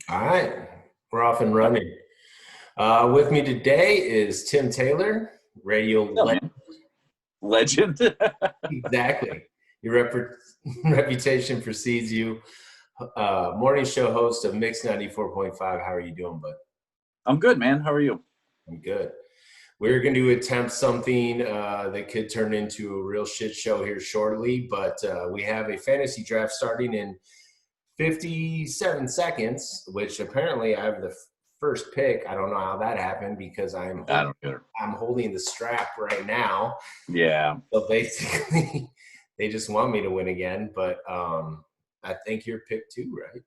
All right, we're off and running. With me today is Tim Taylor, radio Yeah, legend. man. Legend. Exactly. Your reputation precedes you. Morning show host of Mix 94.5. How are you doing, bud? I'm good, man. How are you? I'm good. We're going to attempt something that could turn into a real shit show here shortly, but we have a fantasy draft starting in 57 seconds, which apparently I have the first pick. I don't know how that happened because I don't care. I'm holding the strap right now. Yeah, So basically, they just want me to win again. But I think you're pick two, right?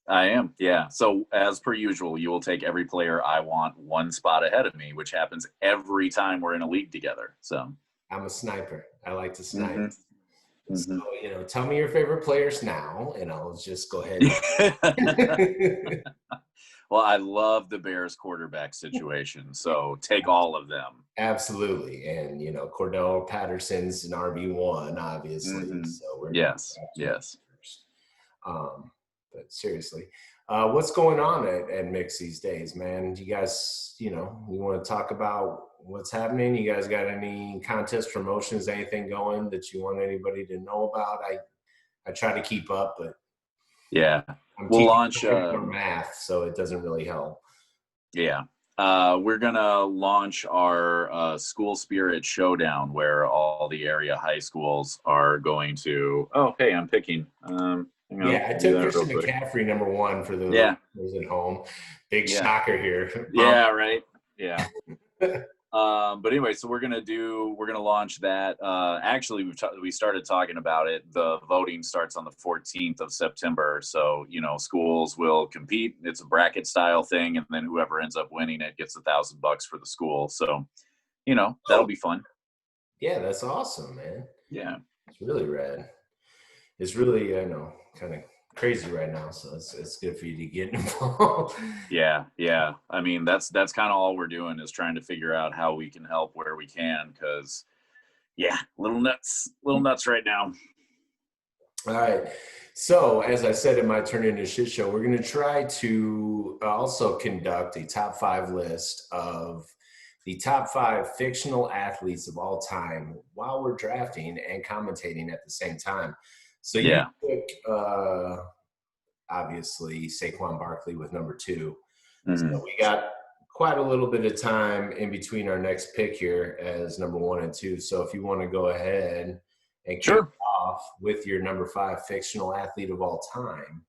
I am. Yeah. So, as per usual, you will take every player I want one spot ahead of me, which happens every time we're in a league together. So, I'm a sniper. I like to snipe. hmm So, hmm tell me your favorite players now, and I'll just go ahead. Well, I love the Bears quarterback situation. So, take all of them. Absolutely. And, Cordell Patterson's an RB1, obviously. hmm So we're going to Yes. draft him Yes. first. But seriously, what's going on at Mix these days, man? Do you guys, we want to talk about what's happening? You guys got any contest promotions, anything going that you want anybody to know about? I try to keep up, but Yeah. I'm We'll teaching launch. more math, so it doesn't really help. Yeah. We're going to launch our school spirit showdown where all the area high schools are going to. Oh, hey, I'm picking. Hang on. Yeah, I I'll do took that real Christian quick. McCaffrey #1 for those Yeah. at home. Big Yeah. shocker here. Yeah. Right. Yeah. But anyway, so we're gonna launch that. Actually, we started talking about it. The voting starts on the 14th of September. So schools will compete. It's a bracket style thing, and then whoever ends up winning it gets $1,000 for the school. So that'll be fun. Yeah, that's awesome, man. Yeah. It's really rad. It's really, kind of crazy right now. So it's good for you to get involved. Yeah. Yeah. I mean, that's kind of all we're doing is trying to figure out how we can help where we can. Because yeah, little nuts right now. All right. So, as I said, it might turn into a shit show. We're going to try to also conduct a top five list of the top five fictional athletes of all time while we're drafting and commentating at the same time. So, you Yeah. pick, obviously, Saquon Barkley with #2. So, hmm we got quite a little bit of time in between our next pick here as #1 and 2. So, if you want to go ahead and kick Sure. off with your #5 fictional athlete of all time.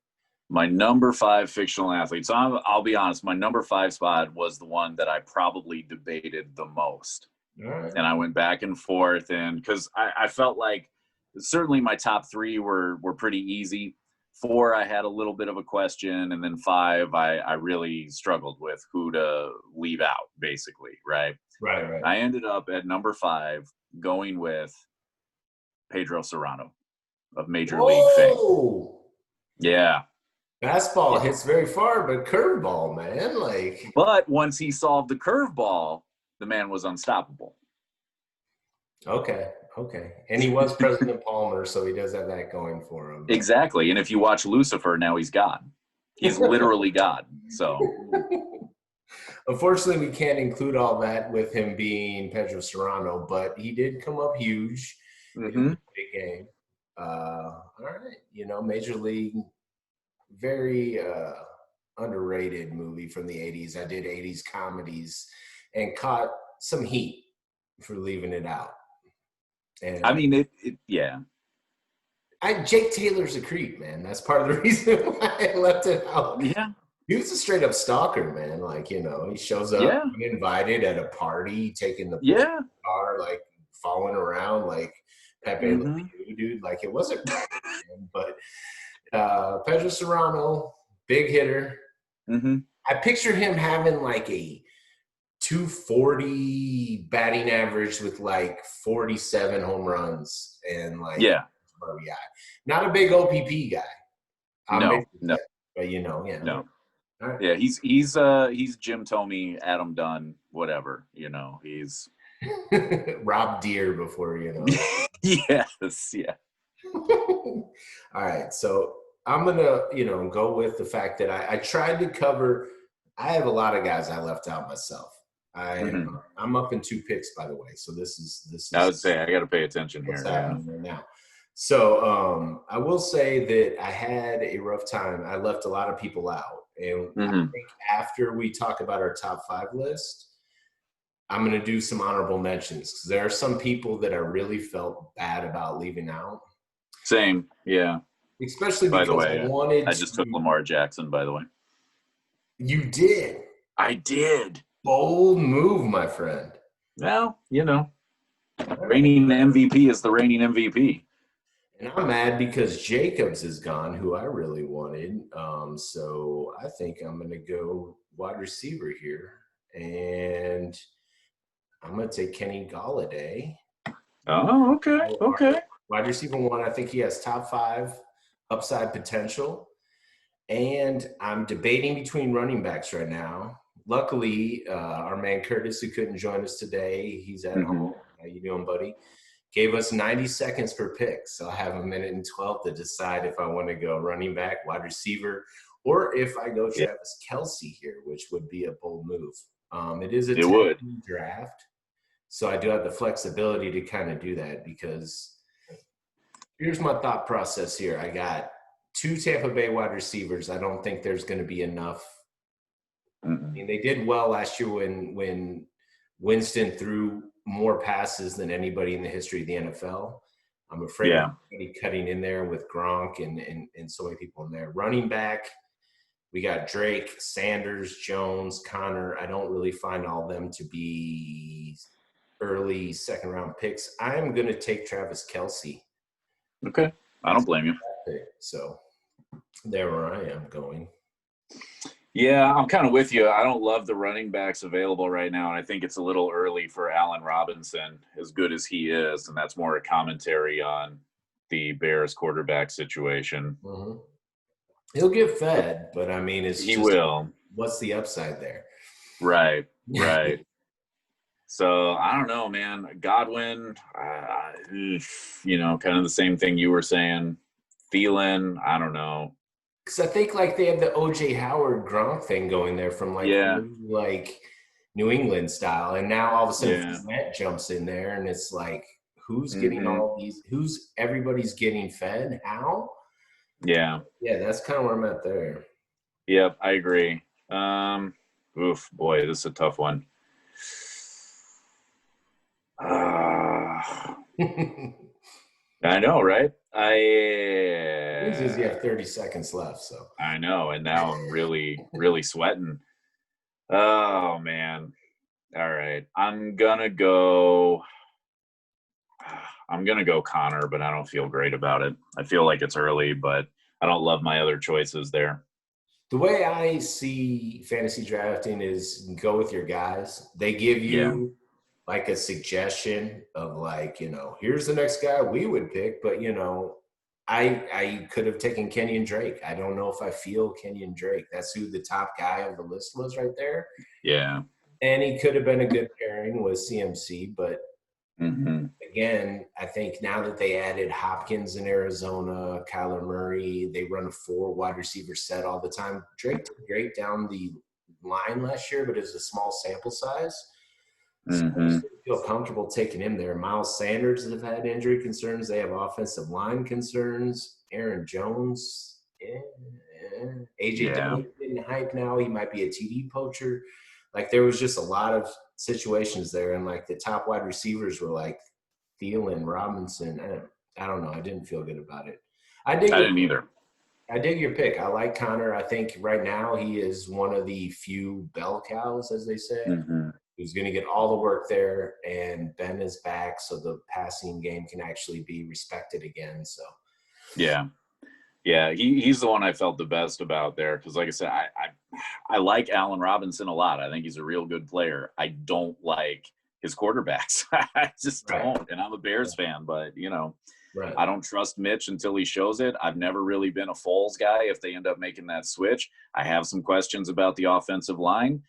My #5 fictional athlete. So I'll be honest, my #5 spot was the one that I probably debated the most. All right. And I went back and forth, and because I felt like certainly my top three were pretty easy. 4, I had a little bit of a question, and then 5, I really struggled with who to leave out, basically, right? Right. I ended up at #5 going with Pedro Serrano of Major League fame. Whoa! Yeah. Fastball hits very far, but curveball, man. Like, But once he solved the curveball, the man was unstoppable. okay. And he was President Palmer, so he does have that going for him. Exactly. And if you watch Lucifer, now he's God. He's literally God. So, Unfortunately, we can't include all that with him being Pedro Serrano, but he did come up huge in the big game. All right. Major League, very underrated movie from the 80s. I did 80s comedies and caught some heat for leaving it out. And I mean, yeah. Jake Taylor's a creep, man. That's part of the reason why I left it out. Yeah. He was a straight up stalker, man. Like, he shows up uninvited at a party, taking the car, like following around like Pepe Le Pew, dude. Like, it wasn't right, man. But Pedro Serrano, big hitter. I picture him having like a 240 batting average with like 47 home runs and like RBI. Not a big OPP guy. No. But No. Right. Yeah, he's Jim Thome, Adam Dunn, whatever. He's Rob Deere before. Yes, yeah. All right, so I'm gonna, go with the fact that I tried to cover. I have a lot of guys I left out myself. Mhm. I'm up in 2 picks, by the way. So this I is would say I got to pay attention what's here. Yeah. happening right now. So I will say that I had a rough time. I left a lot of people out, and I Hmm. think after we talk about our top 5 list, I'm going to do some honorable mentions because there are some people that I really felt bad about leaving out, Same. Yeah. especially By the because I way, wanted I just took to. Lamar Jackson. By the way, You did. I did. Bold move, my friend. Well, All right. reigning MVP is the reigning MVP. And I'm mad because Jacobs is gone, who I really wanted. So I think I'm going to go wide receiver here. And I'm going to take Kenny Galladay. Oh, okay. Okay. Wide receiver 1, I think he has top 5 upside potential. And I'm debating between running backs right now. Luckily, our man Curtis, who couldn't join us today, he's at Hmm. home. How you doing, buddy? Gave us 90 seconds per pick. So I have a minute and 12 to decide if I want to go running back, wide receiver, or if I go Yeah, Travis Kelce here, which would be a bold move. It is a it would. 10 draft. So I do have the flexibility to kind of do that because here's my thought process here. I got 2 Tampa Bay wide receivers. I don't think there's going to be enough. I Mm-mm. mean, they did well last year when Winston threw more passes than anybody in the history of the NFL. I'm afraid of Yeah. anybody cutting in there with Gronk and so many people in there. Running back, we got Drake, Sanders, Jones, Connor. I don't really find all of them to be early second round picks. I'm going to take Travis Kelce Okay. I as don't blame you. that pick. So there where I am going. Yeah, I'm kind of with you. I don't love the running backs available right now, and I think it's a little early for Allen Robinson, as good as he is, and that's more a commentary on the Bears quarterback situation. Mm-hmm. He'll get fed, but I mean, it's He just will. what's the upside there? Right, right. So I don't know, man. Godwin, kind of the same thing you were saying. Thielen, I don't know. Because I think like they have the OJ Howard Gronk thing going there from Yeah, like New England style, and now all of a sudden yeah. Fournette jumps in there, and it's like who's getting Hmm. all these? Who's everybody's getting fed? How? Yeah, Yeah, that's kind of where I'm at there. yep, I agree. Oof, boy, this is a tough one. Uh, I know, right? This is you have 30 seconds left, so I know, and now I'm really, really sweating. Oh man. All right. I'm gonna go Connor, but I don't feel great about it. I feel like it's early, but I don't love my other choices there. the way I see fantasy drafting is go with your guys. They give Yeah. you like a suggestion of like, here's the next guy we would pick, but I could have taken Kenyon Drake. I don't know if I feel Kenyon Drake. That's who the top guy of the list was right there. Yeah. And he could have been a good pairing with CMC, but Hmm. again, I think now that they added Hopkins in Arizona, Kyler Murray, they run a 4 wide receiver set all the time. Drake did great down the line last year, but it's a small sample size. So I Hmm. just didn't feel comfortable taking him there. Miles Sanders have had injury concerns. They have offensive line concerns. Aaron Jones, AJ Yeah. Dillon getting hype now. He might be a TD poacher. Like there was just a lot of situations there, and like the top wide receivers were like Thielen, Robinson. I don't know. I didn't feel good about it. I dig I your didn't either. I dig your pick. I like Connor. I think right now he is one of the few bell cows, as they say, Hmm. who's going to get all the work there. And Ben is back, so the passing game can actually be respected again. So Yeah. Yeah, he's the one I felt the best about there because, like I said, I like Allen Robinson a lot. I think he's a real good player. I don't like his quarterbacks. I just right, don't. And I'm a Bears fan, but right. I don't trust Mitch until he shows it. I've never really been a Foles guy. If they end up making that switch, I have some questions about the offensive line,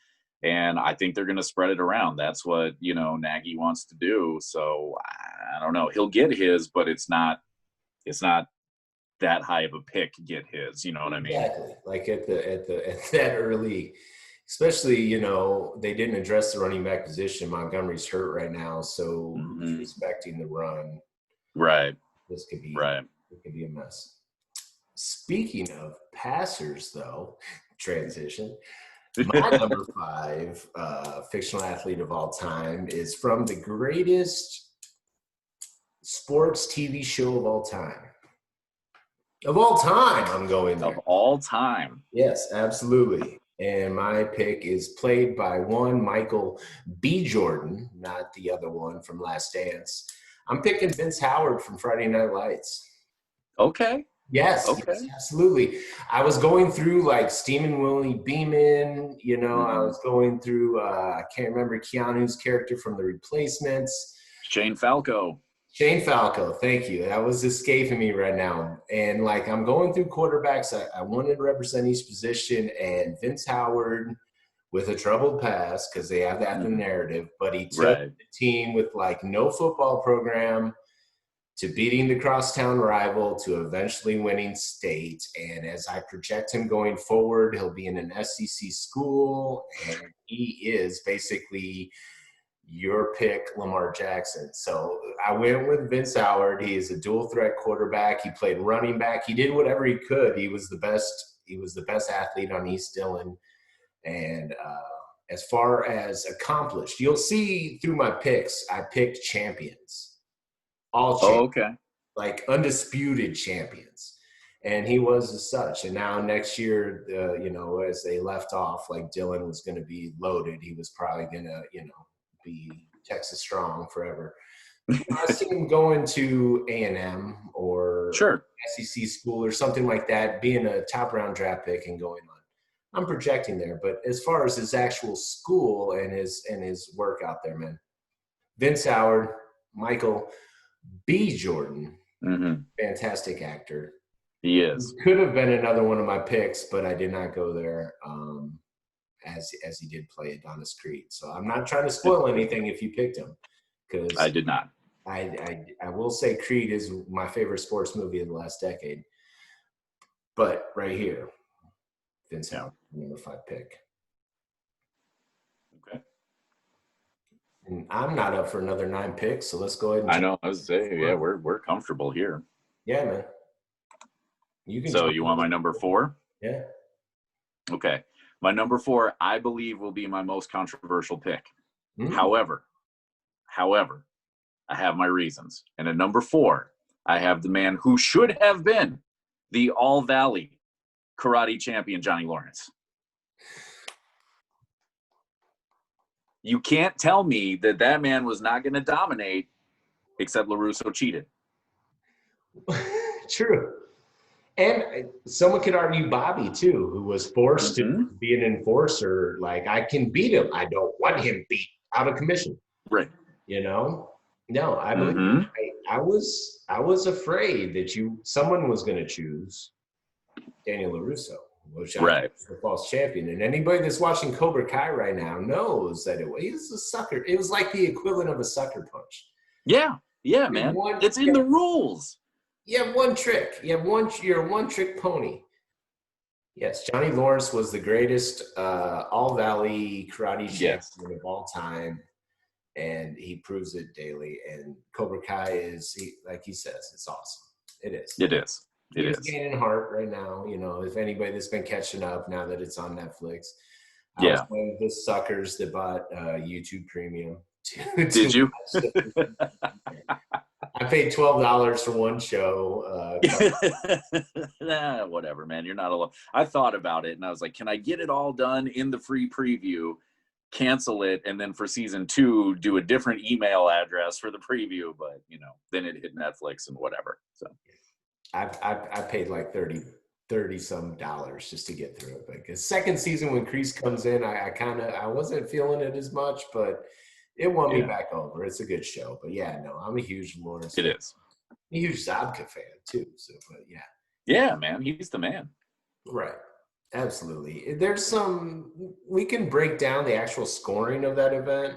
and I think they're going to spread it around. That's what Nagy wants to do. So I don't know. He'll get his, but it's not that high of a pick get his. You know what I mean? Exactly. Like at that early, especially, you know, they didn't address the running back position. Montgomery's hurt right now, so who's respecting the run? Right. This could be right. It could be a mess. Speaking of passers, though, transition. My number 5 fictional athlete of all time is from the greatest sports TV show of all time. Of all time, I'm going there. Of all time. Yes, absolutely. And my pick is played by one Michael B. Jordan, not the other one from Last Dance. I'm picking Vince Howard from Friday Night Lights. Okay. Yes, okay. Yes, absolutely. I was going through like Steaming Willie Beeman, you know, I was going through, I can't remember Keanu's character from The Replacements. Shane Falco, thank you. That was escaping me right now. And like I'm going through quarterbacks, I wanted to represent each position, and Vince Howard with a troubled past, because they have that in the narrative, but he took the team with like no football program to beating the crosstown rival to eventually winning state. And as I project him going forward, he'll be in an SEC school, and he is basically your pick, Lamar Jackson. So I went with Vince Howard. He is a dual threat quarterback. He played running back. He did whatever he could. He was the best athlete on East Dillon. And as far as accomplished, you'll see through my picks, I picked champions. All champions, like undisputed champions. And he was as such. And now next year, you know, as they left off, like Dillon was going to be loaded. He was probably going to, you know, be Texas strong forever. I see him going to A&M or SEC school or something like that, being a top round draft pick and going on. I'm projecting there. But as far as his actual school and his work out there, man, Vince Howard, Michael B. Jordan, fantastic actor. He is. Could have been another one of my picks, but I did not go there as he did play Adonis Creed. So I'm not trying to spoil anything if you picked him. Because I did not. I will say Creed is my favorite sports movie of the last decade. But right here, Vince Howard, number 5 pick. Okay. And I'm not up for another 9 picks, so let's go ahead and I know. I was saying, yeah, we're comfortable here. Yeah, man. You can. So you want my number 4? Yeah. Okay. My number 4, I believe, will be my most controversial pick. However, I have my reasons. And at number 4, I have the man who should have been the All-Valley karate champion, Johnny Lawrence. You can't tell me that man was not going to dominate, except LaRusso cheated. True. And someone could argue Bobby, too, who was forced to be an enforcer. Like, I can beat him. I don't want him beat out of commission. Right. You know? No, I believe I was afraid that someone was going to choose Daniel LaRusso, which was the false champion. And anybody that's watching Cobra Kai right now knows that he was a sucker. It was like the equivalent of a sucker punch. Yeah. Yeah, man. It's in the rules. You have one trick. You're a one-trick pony. Yes, Johnny Lawrence was the greatest All-Valley karate champion of all time, and he proves it daily. And Cobra Kai is, like he says, it's awesome. It is. It is. He's gaining heart right now. You know, if anybody that's been catching up now that it's on Netflix. I was one of the suckers that bought YouTube Premium. Did you? I paid $12 for one show. Whatever, man. You're not alone. I thought about it, and I was like, can I get it all done in the free preview, cancel it, and then for season 2, do a different email address for the preview? But, you know, then it hit Netflix and whatever. So I paid like $30 some dollars just to get through it. Like, the second season when Kreese comes in, I wasn't feeling it as much, but it won me back over. It's a good show. But yeah, no, I'm a huge Lawrence fan. It is. I'm a huge Zabka fan too. So, but yeah. Yeah, man. He's the man. Right. Absolutely. We can break down the actual scoring of that event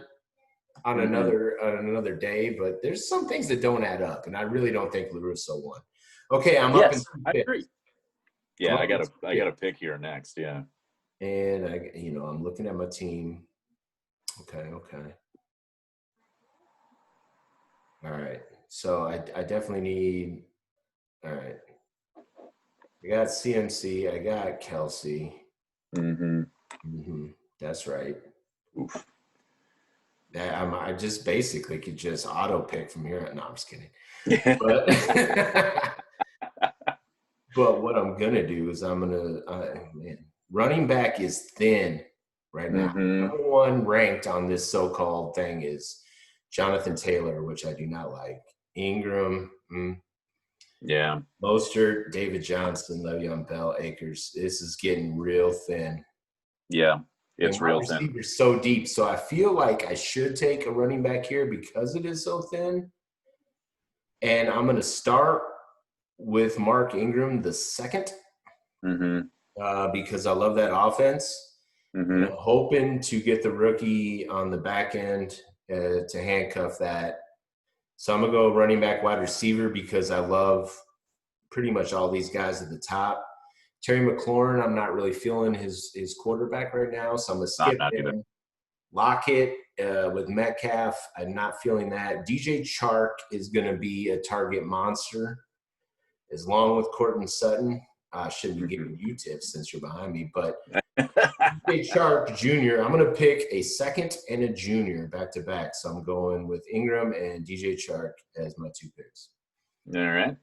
on another day, but there's some things that don't add up. And I really don't think LaRusso won. Okay, I'm up in Yes, 2 I picks. agree. Yeah, I got a pick here next. Yeah. And I'm looking at my team. Okay. All right. So I definitely need. All right. I got CMC. I got Kelsey. That's right. Oof. I just basically could just auto pick from here. No, I'm just kidding. But what I'm gonna do is running back is thin right now. Number one ranked on this so-called thing is Jonathan Taylor, which I do not like. Ingram, Yeah. Mostert, David Johnson, Le'Veon Bell, Akers. This is getting real thin. Yeah, it's and real wide thin. receivers so deep. So I feel like I should take a running back here because it is so thin. And I'm going to start with Mark Ingram the second because I love that offense. And I'm hoping to get the rookie on the back end to handcuff that. So I'm going to go running back, wide receiver because I love pretty much all these guys at the top. Terry McLaurin, I'm not really feeling his quarterback right now, so I'm going to skip him. Lockett with Metcalf, I'm not feeling that. DJ Chark is going to be a target monster, as long with Courtland Sutton. I shouldn't be giving you tips since you're behind me, but DJ Chark Jr., I'm going to pick a second and a junior back-to-back. So I'm going with Ingram and DJ Chark as my 2 picks. All right.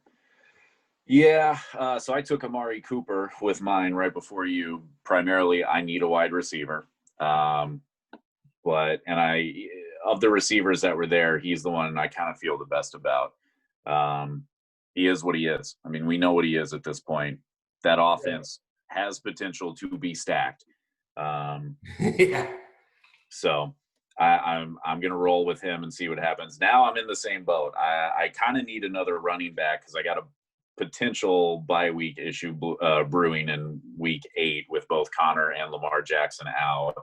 Yeah, so I took Amari Cooper with mine right before you. Primarily, I need a wide receiver. Of the receivers that were there, he's the one I kind of feel the best about. He is what he is. I mean, we know what he is at this point. That offense has potential to be stacked. Yeah. So I'm going to roll with him and see what happens. Now I'm in the same boat. I kind of need another running back because I got a potential bye week issue brewing in week 8 with both Connor and Lamar Jackson out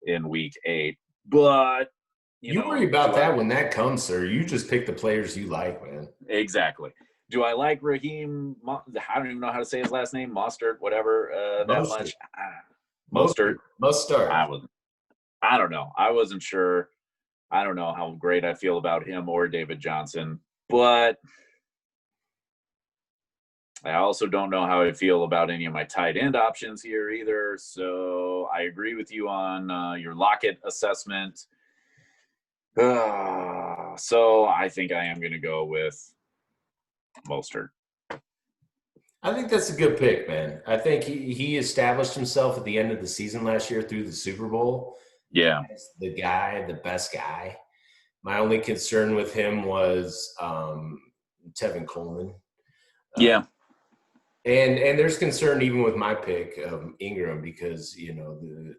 in week 8. But you worry about that when that comes, sir. You just pick the players you like, man. Exactly. Do I like Raheem? I don't even know how to say his last name. Mostert, whatever. That much. Mostert. I don't know. I wasn't sure. I don't know how great I feel about him or David Johnson, but I also don't know how I feel about any of my tight end options here either. So I agree with you on your Lockett assessment. So I think I am going to go with Mostert. I think that's a good pick, man. I think he established himself at the end of the season last year through the Super Bowl. Yeah. As the best guy. My only concern with him was Tevin Coleman. Yeah. And there's concern even with my pick of Ingram because, I'm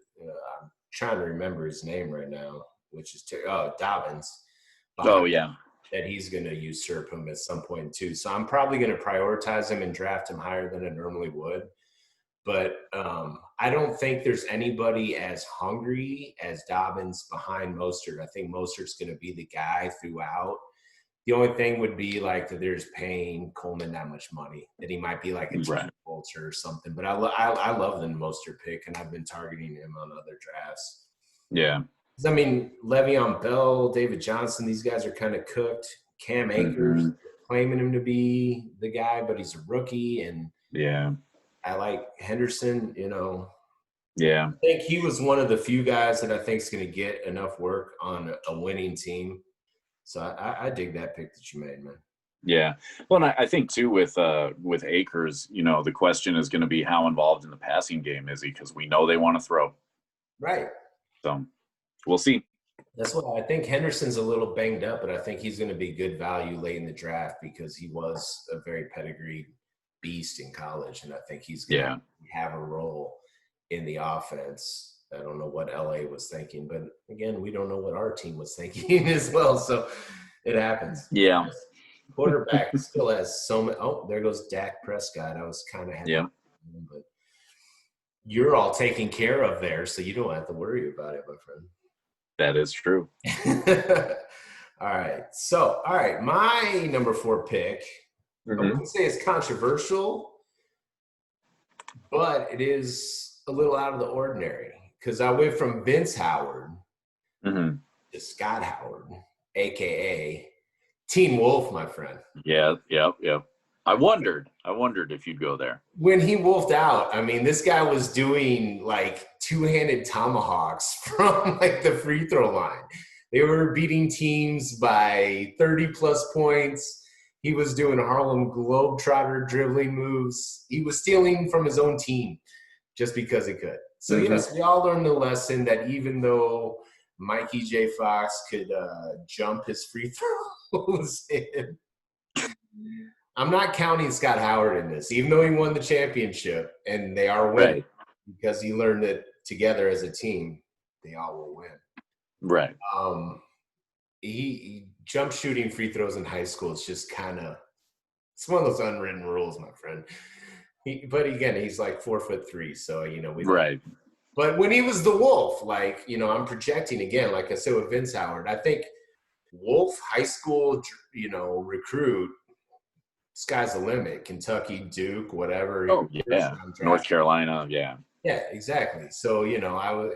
trying to remember his name right now, which is Dobbins. Oh, yeah. That he's going to usurp him at some point too. So I'm probably going to prioritize him and draft him higher than I normally would. But I don't think there's anybody as hungry as Dobbins behind Mostert. I think Mostert's going to be the guy throughout. The only thing would be like that there's paying Coleman that much money that he might be like a cheap vulture or something. But I love the Mostert pick, and I've been targeting him on other drafts. Yeah. I mean, Le'Veon Bell, David Johnson, these guys are kind of cooked. Cam Akers claiming him to be the guy, but he's a rookie. And I like Henderson, Yeah. I think he was one of the few guys that I think is going to get enough work on a winning team. So I dig that pick that you made, man. Yeah. Well, and I think too with Akers, the question is going to be how involved in the passing game is he? Because we know they want to throw. Right. So we'll see. That's why I think Henderson's a little banged up, but I think he's going to be good value late in the draft because he was a very pedigreed beast in college, and I think he's going to have a role in the offense. I don't know what LA was thinking, but again, we don't know what our team was thinking as well, so it happens. Yeah. Quarterback still has so many. Oh, there goes Dak Prescott. I was kind of happy, but you're all taken care of there, so you don't have to worry about it, my friend. That is true. All right. So, my number 4 pick I wouldn't say it's controversial, but it is a little out of the ordinary because I went from Vince Howard to Scott Howard, aka Teen Wolf, my friend. Yeah. I wondered if you'd go there. When he wolfed out, I mean, this guy was doing like two-handed tomahawks from like the free throw line. They were beating teams by 30-plus points. He was doing Harlem Globetrotter dribbling moves. He was stealing from his own team just because he could. So, yes, we all learned the lesson that even though Mikey J. Fox could jump his free throws in, I'm not counting Scott Howard in this, even though he won the championship, and they are winning because he learned that together as a team, they all will win. Right. He jump shooting free throws in high school is just kind of – it's one of those unwritten rules, my friend. But, again, he's like 4'3", so, we right. But when he was the Wolf, like, I'm projecting again, like I said with Vince Howard, I think Wolf high school, recruit – sky's the limit. Kentucky, Duke, whatever. Oh, yeah. North Carolina, yeah. Yeah, exactly. So, I was,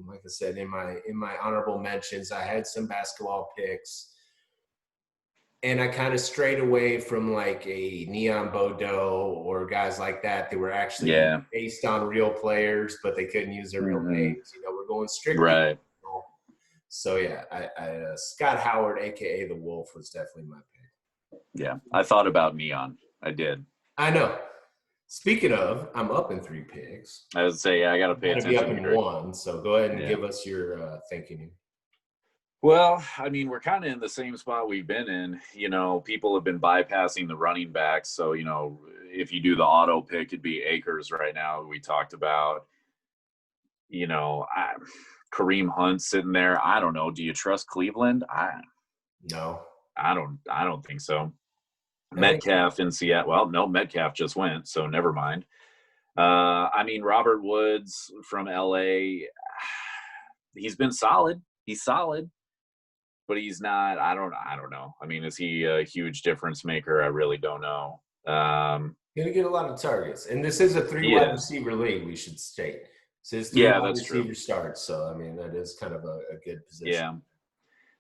like I said, in my honorable mentions, I had some basketball picks. And I kind of strayed away from like a Neon Bodo or guys like that. They were actually based on real players, but they couldn't use their real names. We're going strictly. Right. So, yeah, I Scott Howard, a.k.a. the Wolf, was definitely my pick. Yeah, I thought about Neon. I did. I know. Speaking of, I'm up in 3 picks. I would say, I got to pay attention. Be up in 1, so go ahead and give us your thinking. Well, I mean, we're kind of in the same spot we've been in. People have been bypassing the running backs. So, if you do the auto pick, it'd be Akers right now. We talked about, Kareem Hunt sitting there. I don't know. Do you trust Cleveland? No. I don't think so. Metcalf in Seattle. Well, no, Metcalf just went, so never mind. I mean, Robert Woods from LA, he's been solid. He's solid, but he's not. I don't know. I mean, is he a huge difference maker? I really don't know. Going to get a lot of targets, and this is a 3 wide receiver league. We should state. This is 3 wide receiver starts, so I mean that is kind of a good position. Yeah.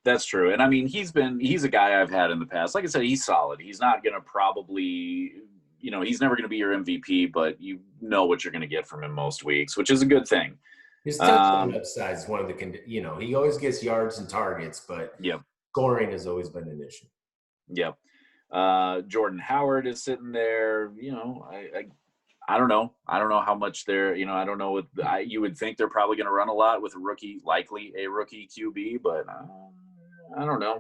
That's true. And I mean, he's a guy I've had in the past. Like I said, he's solid. He's not going to probably, he's never going to be your MVP, but you know what you're going to get from him most weeks, which is a good thing. His touchdown upside is one of the, he always gets yards and targets, but scoring has always been an issue. Yep. Jordan Howard is sitting there, I don't know. I don't know how much they're, I don't know what you would think they're probably going to run a lot with likely a rookie QB, but I don't know.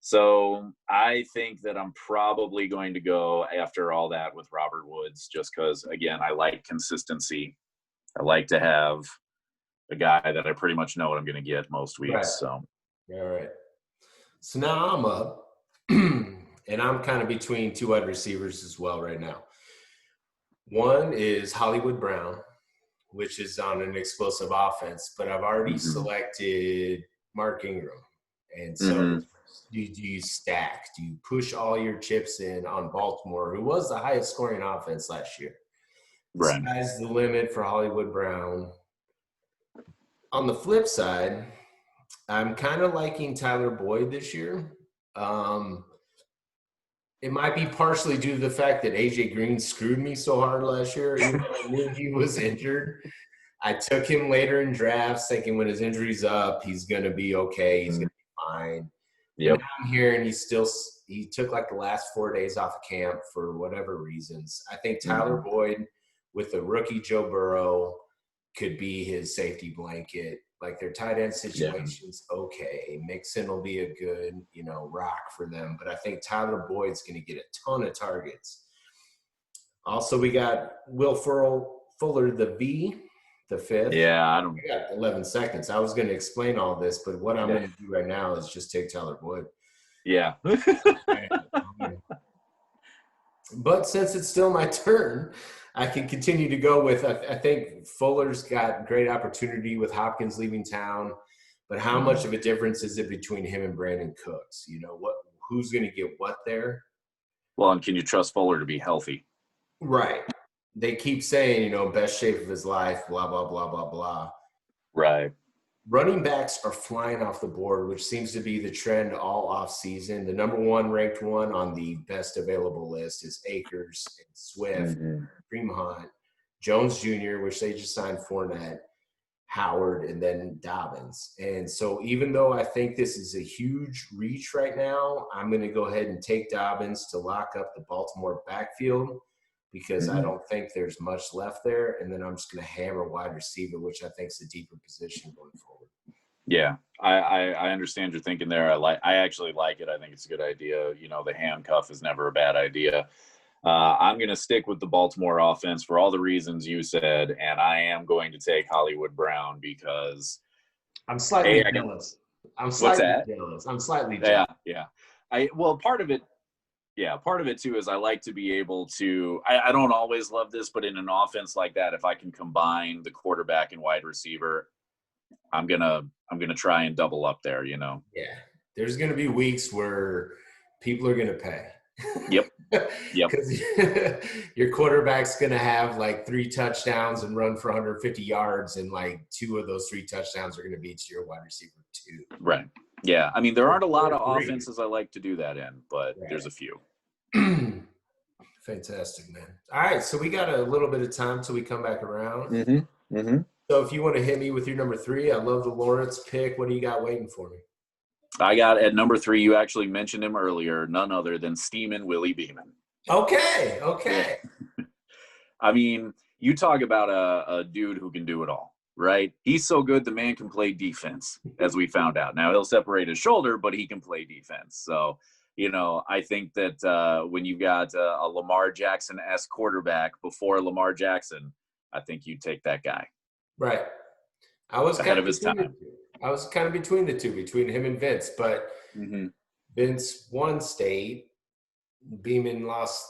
So I think that I'm probably going to go after all that with Robert Woods, just because, again, I like consistency. I like to have a guy that I pretty much know what I'm going to get most weeks. Right. So, all right. So now I'm up, and I'm kind of between 2 wide receivers as well right now. One is Hollywood Brown, which is on an explosive offense, but I've already selected Mark Ingram. And so do you stack? Do you push all your chips in on Baltimore, who was the highest scoring offense last year? Right. Sky's the limit for Hollywood Brown. On the flip side, I'm kind of liking Tyler Boyd this year. It might be partially due to the fact that A.J. Green screwed me so hard last year. Even though I knew he was injured. I took him later in drafts thinking when his injury's up, he's going to be okay. He's going to be fine. Yep. Now I'm hearing he took like the last 4 days off of camp for whatever reasons. I think Tyler Boyd with the rookie Joe Burrow could be his safety blanket. Like their tight end situation's okay. Mixon will be a good, rock for them. But I think Tyler Boyd's going to get a ton of targets. Also, we got Will Fuller, the 5th. Yeah, We got 11 seconds. I was going to explain all this, but what I'm going to do right now is just take Tyler Boyd. Yeah. But since it's still my turn, I can continue to go with, I think Fuller's got great opportunity with Hopkins leaving town, but how much of a difference is it between him and Brandon Cooks? Who's going to get what there? Well, and can you trust Fuller to be healthy? Right. They keep saying, best shape of his life, blah, blah, blah, blah, blah. Right. Running backs are flying off the board, which seems to be the trend all off season. The number one ranked one on the best available list is Akers and Swift, Kareem Hunt, Jones Jr., which they just signed Fournette, Howard, and then Dobbins. And so even though I think this is a huge reach right now, I'm going to go ahead and take Dobbins to lock up the Baltimore backfield because I don't think there's much left there. And then I'm just going to hammer wide receiver, which I think is a deeper position going forward. Yeah, I understand your thinking there. I actually like it. I think it's a good idea. The handcuff is never a bad idea. I'm going to stick with the Baltimore offense for all the reasons you said, and I am going to take Hollywood Brown because I'm slightly jealous. I'm slightly jealous. Yeah. Part of it too is I like to be able to. I don't always love this, but in an offense like that, if I can combine the quarterback and wide receiver, I'm gonna try and double up there. Yeah, there's gonna be weeks where people are gonna pay. Yep. Because your quarterback's going to have like 3 touchdowns and run for 150 yards, and like 2 of those 3 touchdowns are going to be to your wide receiver 2. Right. Yeah. I mean, there aren't a lot of offenses I like to do that in, but there's a few. Fantastic, man. All right, so we got a little bit of time till we come back around. So if you want to hit me with your number 3, I love the Lawrence pick. What do you got waiting for me? I got at number 3, you actually mentioned him earlier, none other than Steamin' Willie Beeman. Okay. Yeah. I mean, you talk about a dude who can do it all, right? He's so good, the man can play defense, as we found out. Now, he'll separate his shoulder, but he can play defense. So, I think that when you've got a Lamar Jackson-esque quarterback before Lamar Jackson, I think you'd take that guy. Right. I was ahead of his time. I was kind of between the two, between him and Vince, but Vince won state. Beeman lost,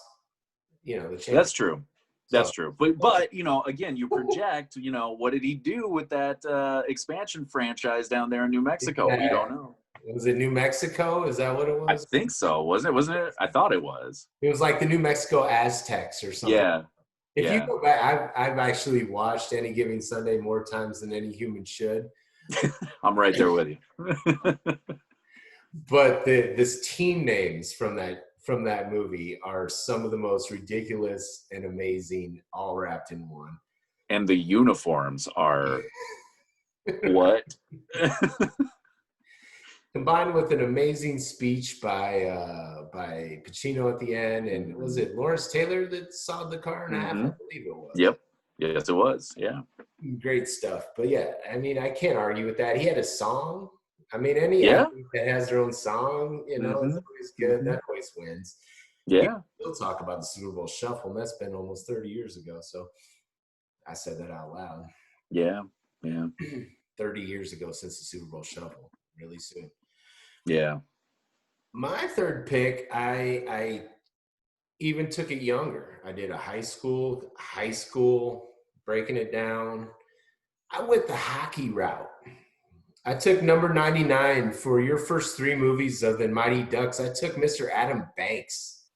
the championship. That's true. That's true. But again, you project, what did he do with that expansion franchise down there in New Mexico? We don't know. Was it New Mexico? Is that what it was? I think so. Wasn't it? I thought it was. It was like the New Mexico Aztecs or something. Yeah. If you go back, I've actually watched Any Given Sunday more times than any human should. I'm right there with you. But this team names from that movie are some of the most ridiculous and amazing, all wrapped in one. And the uniforms are what? Combined with an amazing speech by Pacino at the end, and was it Lawrence Taylor that sawed the car in half? I believe it was. Yep. Yes, it was. Yeah. Great stuff. But yeah, I mean, I can't argue with that. He had a song. I mean, any athlete that has their own song, it's always good. That always wins. Yeah. We'll talk about the Super Bowl Shuffle, and that's been almost 30 years ago. So I said that out loud. Yeah. Yeah. 30 years ago since the Super Bowl Shuffle. Really soon. Yeah. My third pick, I even took it younger. I did a high school, breaking it down. I went the hockey route. I took number 99 for your first 3 movies of the Mighty Ducks. I took Mr. Adam Banks.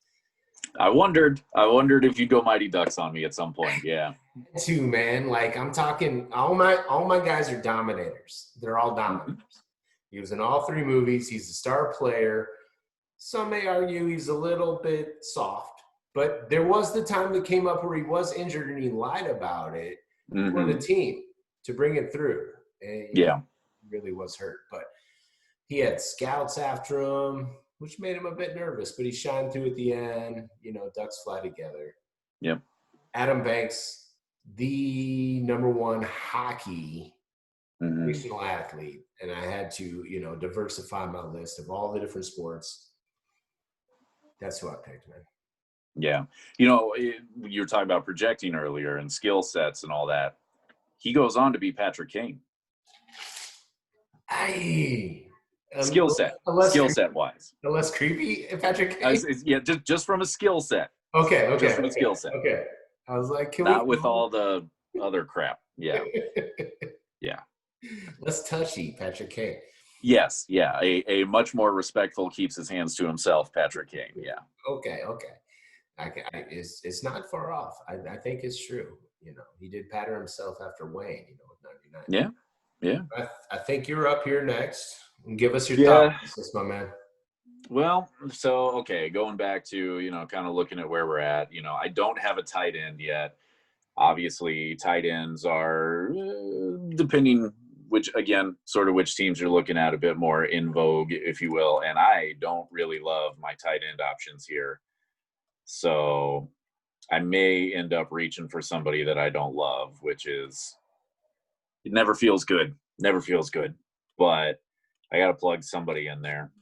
I wondered if you'd go Mighty Ducks on me at some point. Yeah. Too, man. Like, I'm talking, all my guys are dominators. They're all dominators. He was in all 3 movies. He's a star player. Some may argue he's a little bit soft, but there was the time that came up where he was injured and he lied about it for the team to bring it through. And he really was hurt, but he had scouts after him, which made him a bit nervous, but he shined through at the end. Ducks fly together. Yep. Adam Banks, the number 1 hockey fictional athlete, and I had to, diversify my list of all the different sports. That's who I picked, man. Yeah. You were talking about projecting earlier and skill sets and all that. He goes on to be Patrick Kane. Skill set wise. A less creepy Patrick Kane? Just from a skill set. Okay. Just from a skill set. Okay. I was like, not with all the other crap. Yeah. Yeah. Less touchy, Patrick Kane. Yes, yeah, a much more respectful, keeps his hands to himself Patrick King. Yeah. Okay, okay. It's not far off. I think it's true. He did pattern himself after Wayne. With 99. Yeah. Yeah. I think you're up here next. Give us your thought Yeah. process, my man. Well, so okay, going back to, kind of looking at where we're at, I don't have a tight end yet. Obviously, tight ends are depending which, again, sort of which teams you're looking at, a bit more in vogue, if you will. And I don't really love my tight end options here. So I may end up reaching for somebody that I don't love, which is, it never feels good. Never feels good. But I got to plug somebody in there.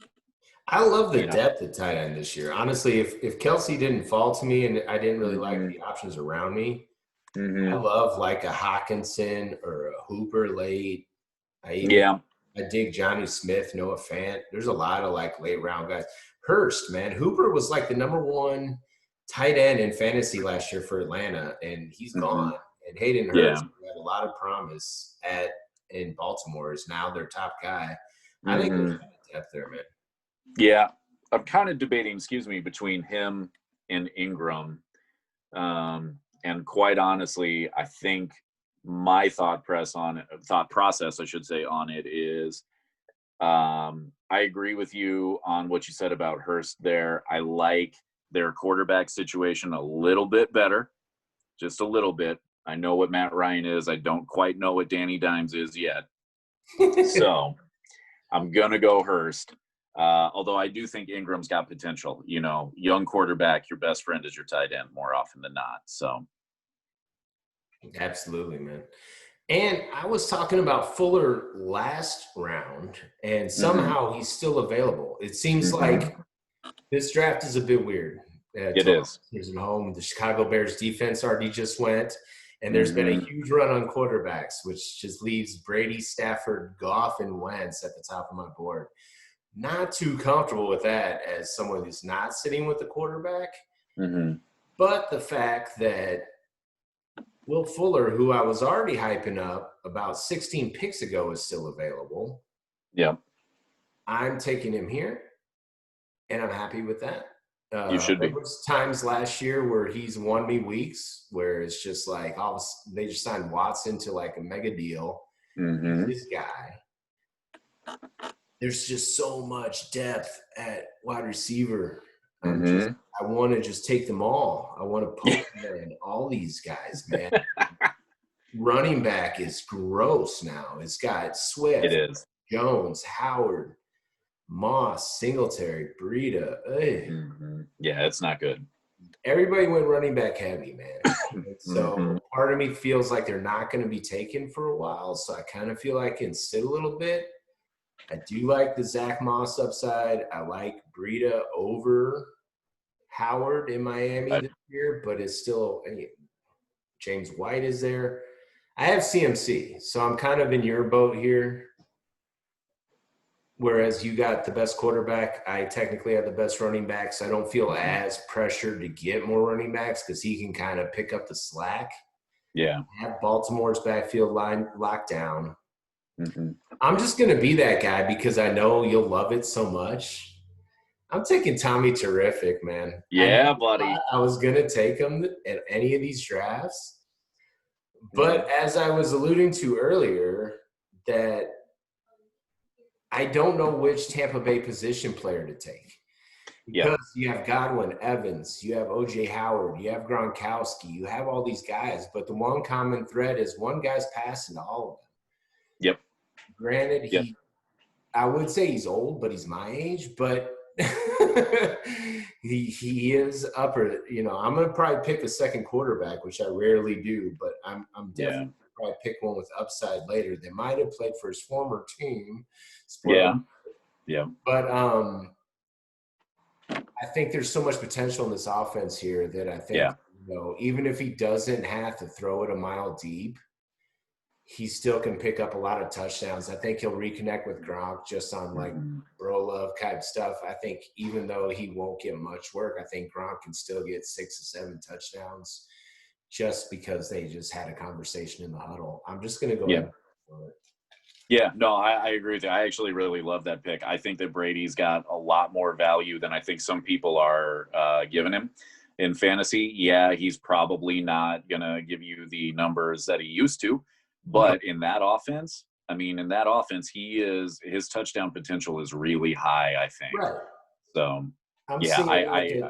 I love the depth at tight end this year. Honestly, if Kelsey didn't fall to me and I didn't really like the options around me, I love like a Hawkinson or a Hooper late. I dig Johnny Smith, Noah Fant. There's a lot of like late round guys. Hurst, man. Hooper was like the number one tight end in fantasy last year for Atlanta, and he's gone. And Hayden Hurst, who had a lot of promise in Baltimore, is now their top guy. I think there's a lot of depth there, man. Yeah. I'm kind of debating, between him and Ingram. And quite honestly, I think my thought process, I should say, on it is, I agree with you on what you said about Hurst there. I like their quarterback situation a little bit better, just a little bit. I know what Matt Ryan is. I don't quite know what Danny Dimes is yet. So I'm going to go Hurst. Although I do think Ingram's got potential. Young quarterback, your best friend is your tight end more often than not. So. Absolutely, man. And I was talking about Fuller last round, and somehow he's still available. It seems like this draft is a bit weird. It is. Here's at home. The Chicago Bears defense already just went, and there's been a huge run on quarterbacks, which just leaves Brady, Stafford, Goff, and Wentz at the top of my board. Not too comfortable with that as someone who's not sitting with the quarterback. But the fact that Will Fuller, who I was already hyping up about 16 picks ago, is still available. Yeah. I'm taking him here, and I'm happy with that. You should be. There was times last year where he's won me weeks where it's just like they just signed Watson to like a mega deal. This guy. There's just so much depth at wide receiver. I want to just take them all. I want to poke in all these guys, man. Running back is gross now. It's got Swift, it is. Jones, Howard, Moss, Singletary, Breida. Yeah, it's not good. Everybody went running back heavy, man. So part of me feels like they're not going to be taken for a while. So I kind of feel I can sit a little bit. I do like the Zach Moss upside. I like Breida over Howard in Miami this year, but it's still James White is there. I have CMC, so I'm kind of in your boat here. Whereas you got the best quarterback, I technically have the best running backs. I don't feel as pressured to get more running backs because he can kind of pick up the slack. Yeah. Have Baltimore's backfield line locked down. I'm just going to be that guy because I know you'll love it so much. I'm taking Tommy Terrific, man. Yeah, buddy. I was going to take him at any of these drafts. But as I was alluding to earlier, that I don't know which Tampa Bay position player to take. Because you have Godwin, Evans, you have O.J. Howard, you have Gronkowski, you have all these guys. But the one common thread is one guy's passing to all of them. Granted, I would say he's old, but he's my age. But he is upper. I'm going to probably pick a second quarterback, which I rarely do. But I'm definitely going to probably pick one with upside later. That might have played for his former team. But I think there's so much potential in this offense here that I think even if he doesn't have to throw it a mile deep, he still can pick up a lot of touchdowns. I think he'll reconnect with Gronk just on like bro love kind of stuff. I think even though he won't get much work, I think Gronk can still get 6 or 7 touchdowns just because they just had a conversation in the huddle. I'm just going to go ahead for it. Yeah, no, I agree with you. I actually really love that pick. I think that Brady's got a lot more value than I think some people are giving him in fantasy. Yeah, he's probably not going to give you the numbers that he used to, No, but in that offense, I mean, in that offense, his touchdown potential is really high, I think. right. So, I'm yeah, seeing like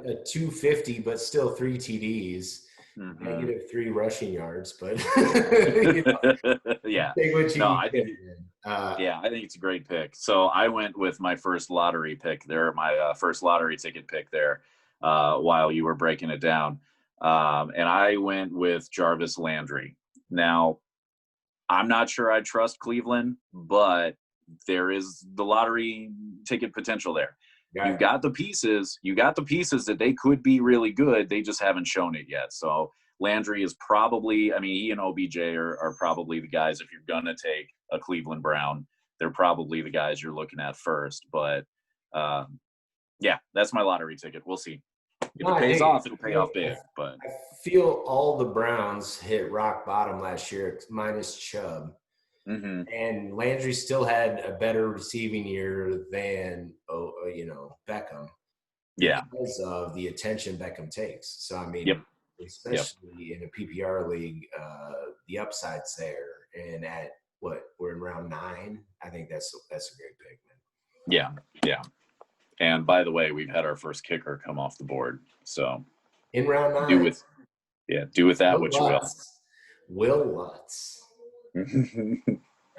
a 250, but still 3 TDs, mhm. -3 rushing yards. But you know, Yeah. take what you No, can I get, think man. Yeah, I think it's a great pick. So I went with my first lottery pick there, my first lottery ticket pick there, while you were breaking it down. And I went with Jarvis Landry. Now, I'm not sure I trust Cleveland, but there is the lottery ticket potential there. You've Right. got the pieces. You got the pieces that they could be really good. They just haven't shown it yet. So Landry is probably, I mean, he and OBJ are probably the guys. If you're gonna take a Cleveland Brown, they're probably the guys you're looking at first. But yeah, that's my lottery ticket. We'll see. If No, it I pays dig it. off, it'll pay off big. But I feel all the Browns hit rock bottom last year, minus Chubb. mhm. And Landry still had a better receiving year than Beckham Yeah. because of the attention Beckham takes. So I Yep. mean, Yep. especially in a PPR league, the upside's there. And at what we're in round 9, I think that's a great pick, man. Yeah. Yeah. And by the way, we've had our first kicker come off the board. So In round do 9, with do with that Will what you will. Lutz. Will Lutz.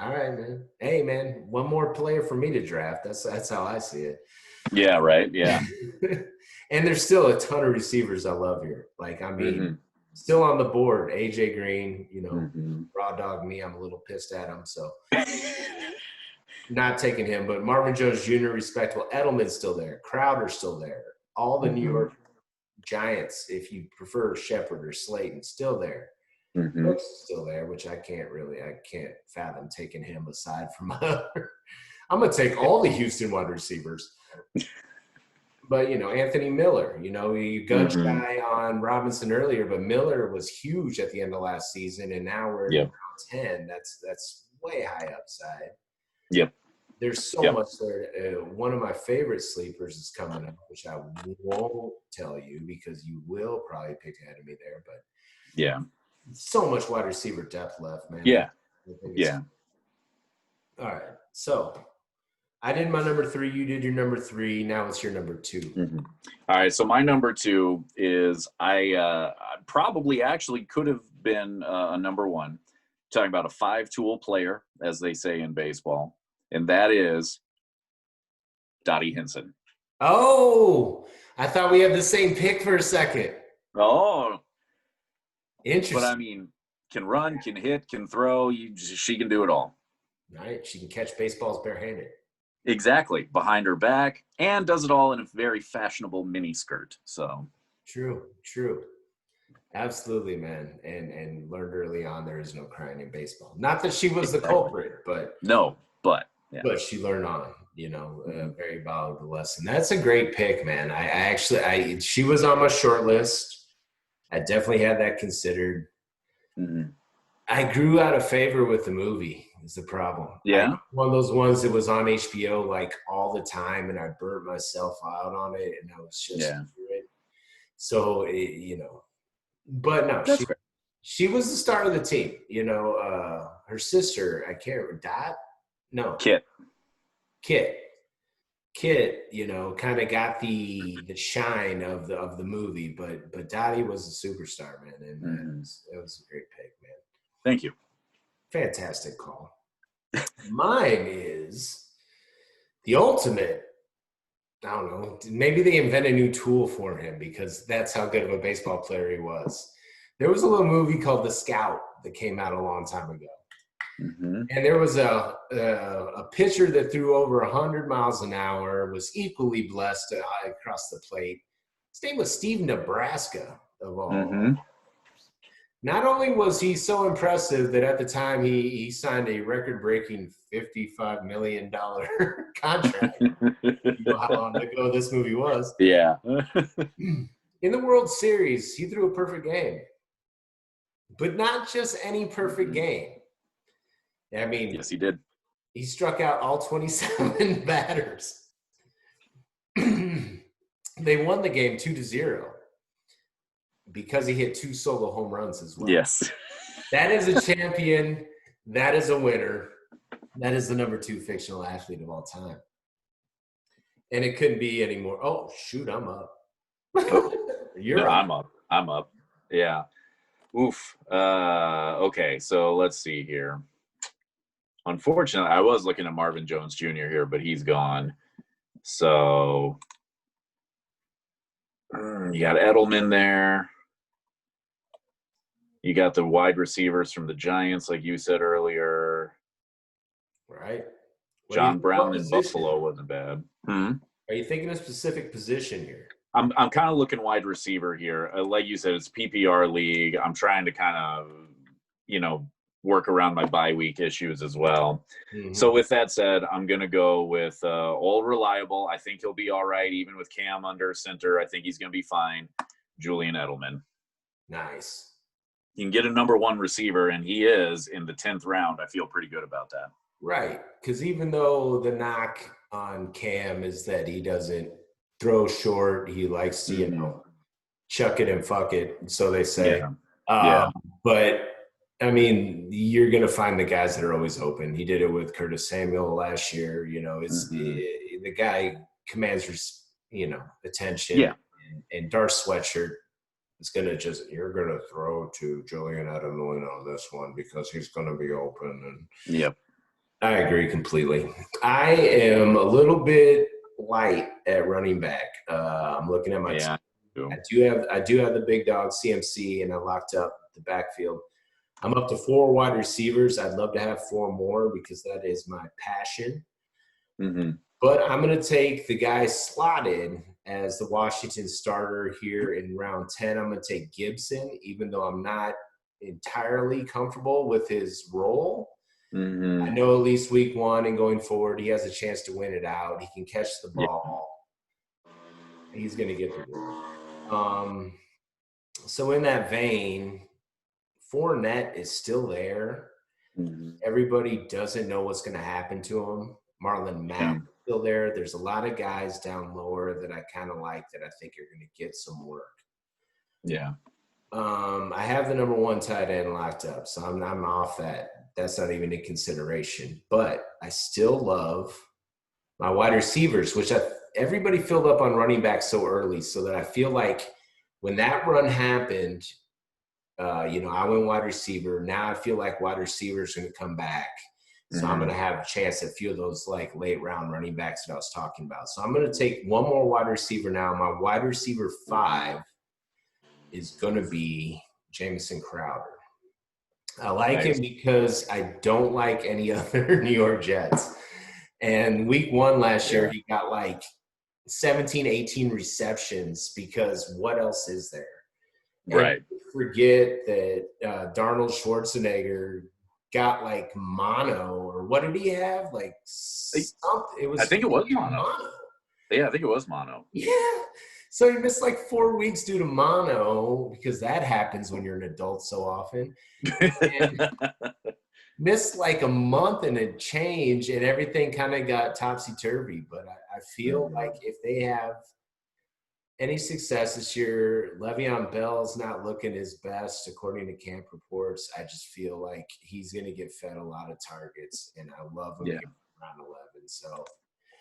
All right, man. Hey, man, one more player for me to draft. That's how I see it. Yeah, right. Yeah. And there's still a ton of receivers I love here. Like, I mean, Hmm. still on the board, AJ Green, Hmm. raw dog me. I'm a little pissed at him. So not taking him, but Marvin Jones Jr., respectable. Edelman's still there. Crowder's still there. All the New Hmm. York Giants, if you prefer Shepard or Slayton, still there. Hmm. Brooks is still there, which I can't fathom taking him aside from other. I'm going to take all the Houston wide receivers. But, Anthony Miller, you gun Hmm. shy on Robinson earlier, but Miller was huge at the end of last season, and now we're in Yep. round 10. That's way high upside. Yep. There's so Yep. much there. One of my favorite sleepers is coming up, which I won't tell you because you will probably pick ahead of me there. But Yeah. so much wide receiver depth left, man. Yeah. I think it's Yeah. all right. So I did my number 3. You did your number 3. Now it's your number 2. Hmm. All right. So my number 2 is I probably actually could have been a number 1. Talking about a 5-tool player, as they say in baseball, and that is Dottie Hinson. Oh, I thought we had the same pick for a second. Oh, but I Interesting. mean, can run, can hit, can throw. She can do it all. Right? She can catch baseballs barehanded. Exactly. Behind her back, and does it all in a very fashionable mini skirt. So, True. Absolutely, man. And learned early on there is no crying in baseball. Not that she was the exactly. culprit, but No, but yeah. she learned on. A Mm-hmm. very valuable lesson. That's a great pick, man. She was on my short list. I definitely had that considered. Mm-hmm. I grew out of favor with the movie is the problem. Yeah. One of those ones that was on HBO like all the time, and I burnt myself out on it, and I was just Yeah. over it. So but no, That's fair. she was the star of the team. Her sister, I can't remember, Dot, no, Kit. Kit. Kit, kind of got the shine of the movie, but Dottie was a superstar, man, and Mm-hmm. it was a great pick, man. Thank you. Fantastic call. Mine is the ultimate. I don't know. Maybe they invent a new tool for him because that's how good of a baseball player he was. There was a little movie called The Scout that came out a long time ago. Mm-hmm. And there was a pitcher that threw over 100 miles an hour, was equally blessed across the plate. His name was Steve Nebraska, of all. Mm-hmm. Not only was he so impressive that at the time he signed a record-breaking $55 million contract. You know how long ago this movie was. Yeah. In the World Series, he threw a perfect game. But not just any perfect game. I mean, Yes, he did. He struck out all 27 batters. They won the game 2-0 because he hit 2 solo home runs as well. Yes. That is a champion. That is a winner. That is the number 2 fictional athlete of all time. And it couldn't be any more. Oh, shoot, I'm up. You're up. I'm up. Yeah. Oof. Okay, so let's see here. Unfortunately, I was looking at Marvin Jones Jr. here, but he's gone. So you got Edelman there. You got the wide receivers from the Giants, like you said earlier. Right. John Brown in Buffalo wasn't bad. Are you thinking a specific position here? I'm kind of looking wide receiver here. Like you said, it's PPR league. I'm trying to kind of, work around my bye week issues as well. Mm-hmm. So with that said, I'm going to go with old reliable. I think he'll be all right, even with Cam under center. I think he's going to be fine. Julian Edelman. Nice. You can get a number 1 receiver, and he is in the 10th round. I feel pretty good about that. Right, because even though the knock on Cam is that he doesn't throw short, he likes to, chuck it and fuck it, so they say. Yeah. But, I mean, you're going to find the guys that are always open. He did it with Curtis Samuel last year. The guy commands, attention. Yeah. And Darth Sweatshirt is going to you're going to throw to Julian Edelman on this one because he's going to be open. And yep. I agree completely. I am a little bit light at running back. I'm looking at my team. I do have the big dog CMC, and I locked up the backfield. I'm up to 4 wide receivers. I'd love to have 4 more because that is my passion. Mm-hmm. But I'm going to take the guy slotted as the Washington starter here in round 10. I'm going to take Gibson, even though I'm not entirely comfortable with his role. Mm-hmm. I know at least week 1 and going forward, he has a chance to win it out. He can catch the ball. Yeah. He's going to get the ball. So in that vein, Fournette is still there. Mm-hmm. Everybody doesn't know what's going to happen to him. Marlon Mack is still there. There's a lot of guys down lower that I kind of like that I think are going to get some work. Yeah. I have the number 1 tight end locked up, so I'm off that. That's not even a consideration. But I still love my wide receivers, which everybody filled up on running back so early, so that I feel like when that run happened, I went wide receiver. Now I feel like wide receivers are going to come back. So I'm going to have a chance at a few of those like late round running backs that I was talking about. So I'm going to take 1 more wide receiver now. My wide receiver 5 is going to be Jamison Crowder. I like him because I don't like any other New York Jets. And week 1 last year, he got like 17, 18 receptions because what else is there? Right. And forget that Darnold Schwarzenegger got like mono, or what did he have? Like something. I think it was mono. Yeah, I think it was mono. Yeah. So he missed like 4 weeks due to mono because that happens when you're an adult so often. And missed like a month and a change, and everything kind of got topsy-turvy. But I feel like if they have any success this year, Le'Veon Bell's not looking his best according to camp reports. I just feel like he's going to get fed a lot of targets, and I love him around 11. So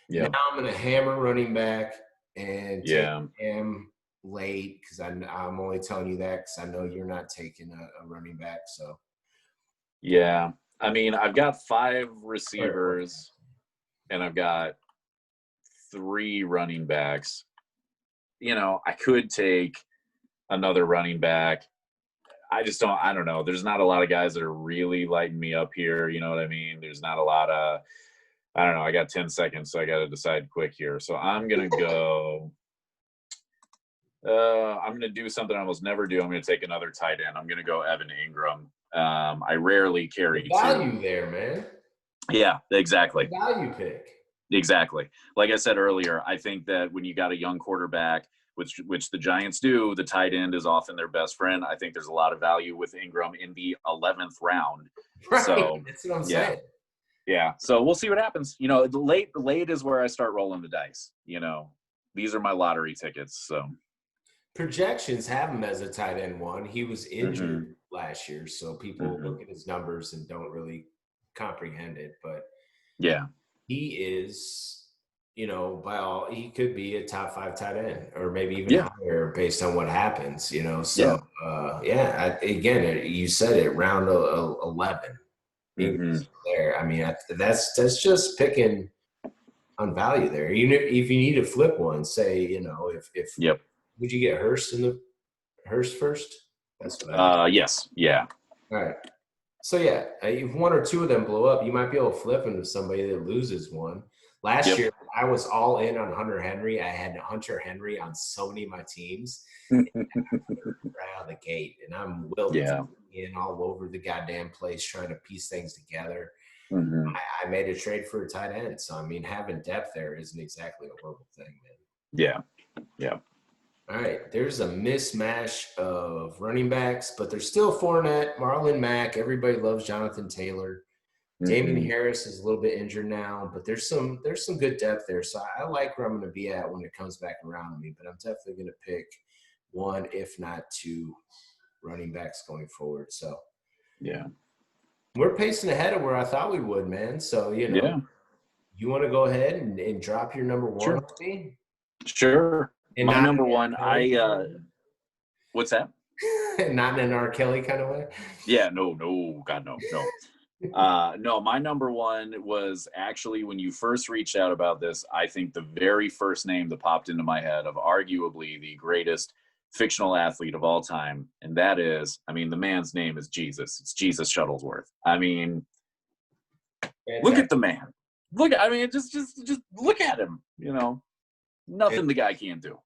now I'm going to hammer running back and take him late because I'm only telling you that because I know you're not taking a running back. So yeah, I mean, I've got 5 receivers and I've got 3 running backs. I could take another running back. I don't know. There's not a lot of guys that are really lighting me up here. You know what I mean? There's not a lot of, I don't know. I got 10 seconds, so I got to decide quick here. So I'm going to go, I'm going to do something I almost never do. I'm going to take another tight end. I'm going to go Evan Ingram. I rarely carry value there, man. Yeah, exactly. Value pick. Exactly. Like I said earlier, I think that when you got a young quarterback, which the Giants do, the tight end is often their best friend. I think there's a lot of value with Ingram in the 11th round. Right. So that's what I'm saying. Yeah. So we'll see what happens. You know, the late is where I start rolling the dice. You know, these are my lottery tickets. So Projections have him as a tight end one. He was injured Mhm. last year, so people Mhm. look at his numbers and don't really comprehend it. But yeah, he is, he could be a top 5 tight end or maybe even yeah, higher based on what happens, yeah. So, again, you said it, round 11. He hmm was there. I mean, that's just picking on value there. If you need to flip one, say, if Yep. would you get Hurst first? That's what I did. Yes. Yeah. All right. So yeah, if one or two of them blow up, you might be able to flip into somebody that loses one. Last Yep. year, I was all in on Hunter Henry. I had Hunter Henry on so many of my teams right out of the gate, and I'm wilting yeah. in all over the goddamn place trying to piece things together. hmm I made a trade for a tight end, so I mean, having depth there isn't exactly a horrible thing, man. Yeah. Yeah. All right, there's a mismatch of running backs, but there's still Fournette, Marlon Mack. Everybody loves Jonathan Taylor. Damian hmm Harris is a little bit injured now, but there's some good depth there. So I like where I'm going to be at when it comes back around to me. But I'm definitely going to pick one, if not two, running backs going forward. So Yeah. we're pacing ahead of where I thought we would, man. So Yeah. you want to go ahead and drop your number one Sure. on me, Sure. and My not number in one, an R. Kelly what's that? kind of way? Not in an R. Kelly kind of way. Yeah, no, God, no. No, my number one was actually when you first reached out about this, I think the very first name that popped into my head of arguably the greatest fictional athlete of all time. And that is, I mean, the man's name is Jesus. It's Jesus Shuttlesworth. I mean, look at Fantastic. the man. I mean, just look at him, nothing the guy can't do.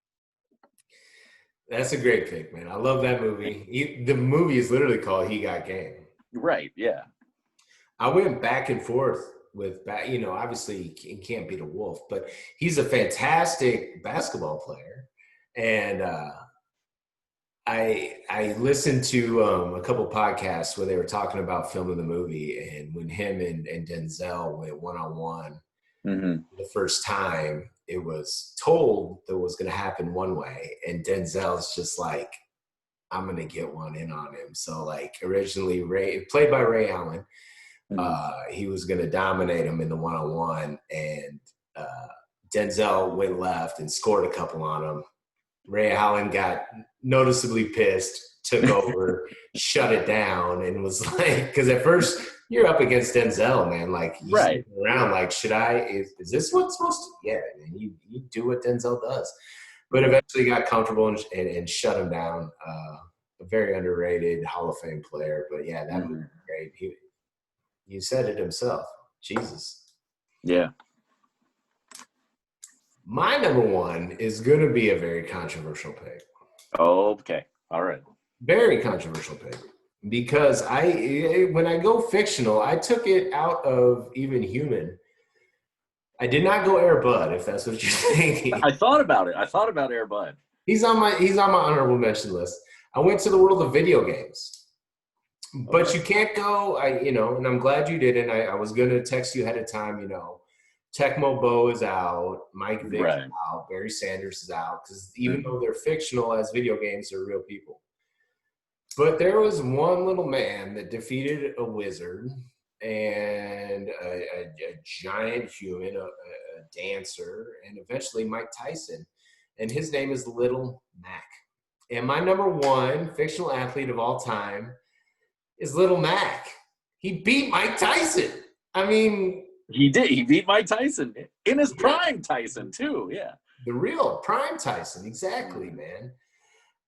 That's a great pick, man. I love that movie. The movie is literally called He Got Game. Right. Yeah. I went back and forth with, obviously he can't beat a wolf, but he's a fantastic basketball player. And I listened to a couple podcasts where they were talking about filming the movie, and when him and Denzel went one-on-one hmm the first time, it was told that it was going to happen one way, and Denzel's just like, I'm going to get one in on him. So like originally played by Ray Allen, hmm he was going to dominate him in the one-on-one, and Denzel went left and scored a couple on him. Ray Allen got noticeably pissed, took over, shut it down, and was like, because at first you're up against Denzel, man. Like he's Right. looking around, like, is this what's supposed to? Yeah, man, you do what Denzel does, but eventually got comfortable and shut him down. A very underrated Hall of Fame player, but yeah, that movie was great. You said it himself. Jesus. Yeah. My number one is going to be a very controversial pick. Okay. All right. Very controversial pick. Because when I go fictional, I took it out of even human. I did not go Air Bud, if that's what you're thinking. I thought about it. I thought about Air Bud. He's on my honorable mention list. I went to the world of video games. But Okay. you can't go, and I'm glad you didn't. I was going to text you ahead of time, Tecmo Bow is out, Mike Vick is Right. out, Barry Sanders is out, because even though they're fictional as video games, they're real people. But there was one little man that defeated a wizard and a giant human, a dancer, and eventually Mike Tyson. And his name is Little Mac. And my number one fictional athlete of all time is Little Mac. He beat Mike Tyson. I mean, He did. He beat Mike Tyson in his prime. Tyson too. Yeah. the real prime Tyson. Exactly, man.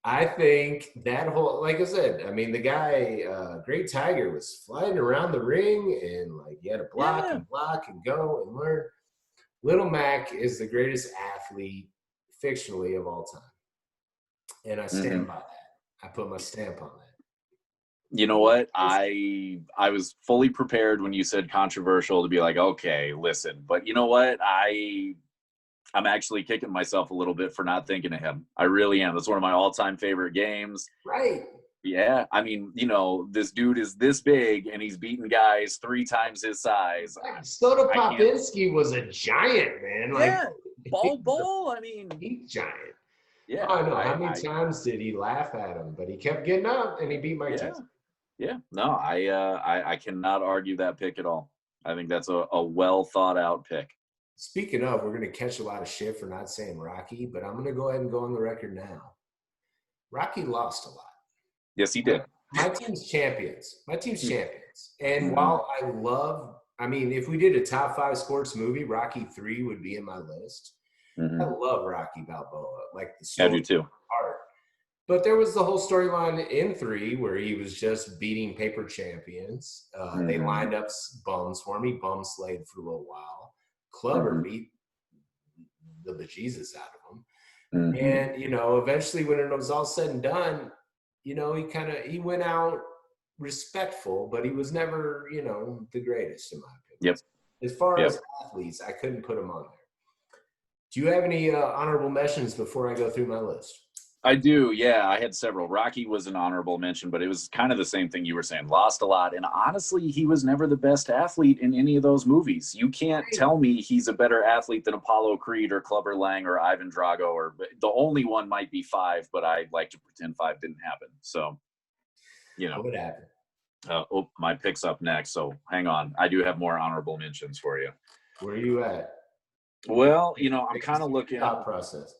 I think that whole, like I said, I mean, the guy, Great Tiger, was flying around the ring and like he had to block Yeah. and block and go and learn. Little Mac is the greatest athlete fictionally of all time. And I stand by that. I put my stamp on that. You know what? I was fully prepared when you said controversial to be like, okay, listen. But you know what? I'm actually kicking myself a little bit for not thinking of him. I really am. That's one of my all-time favorite games. Right. Yeah, I mean, this dude is this big and he's beating guys 3 times his size. Soda I can't. Popinski was a giant, man. Yeah, He's Bull. I mean, giant. yeah. Oh, I know. How many times did he laugh at him? But he kept getting up and he beat Mike Tyson. Yeah. No, I cannot argue that pick at all. I think that's a well thought out pick. Speaking of, we're going to catch a lot of shit for not saying Rocky, but I'm going to go ahead and go on the record now. Rocky lost a lot. Yes, he did. My team's champions. And while I mean, if we did a top 5 sports movie, Rocky 3 would be in my list. I love Rocky Balboa. Like the story. I do too. Art. But there was the whole storyline in 3 where he was just beating paper champions. They lined up bums for him. He bum slayed for a little while. Clubber beat the bejesus out of him. And, eventually when it was all said and done, he went out respectful, but he was never, the greatest in my opinion. Yep. As far as athletes, I couldn't put him on there. Do you have any honorable mentions before I go through my list? I do, yeah. I had several. Rocky was an honorable mention, but it was kind of the same thing you were saying. Lost a lot. And honestly, he was never the best athlete in any of those movies. You can't tell me he's a better athlete than Apollo Creed or Clubber Lang or Ivan Drago. Or the only one might be 5, but I'd like to pretend 5 didn't happen. So, What happened? My pick's up next. So hang on. I do have more honorable mentions for you. Where are you at? Well, I'm kind of looking. Thought process.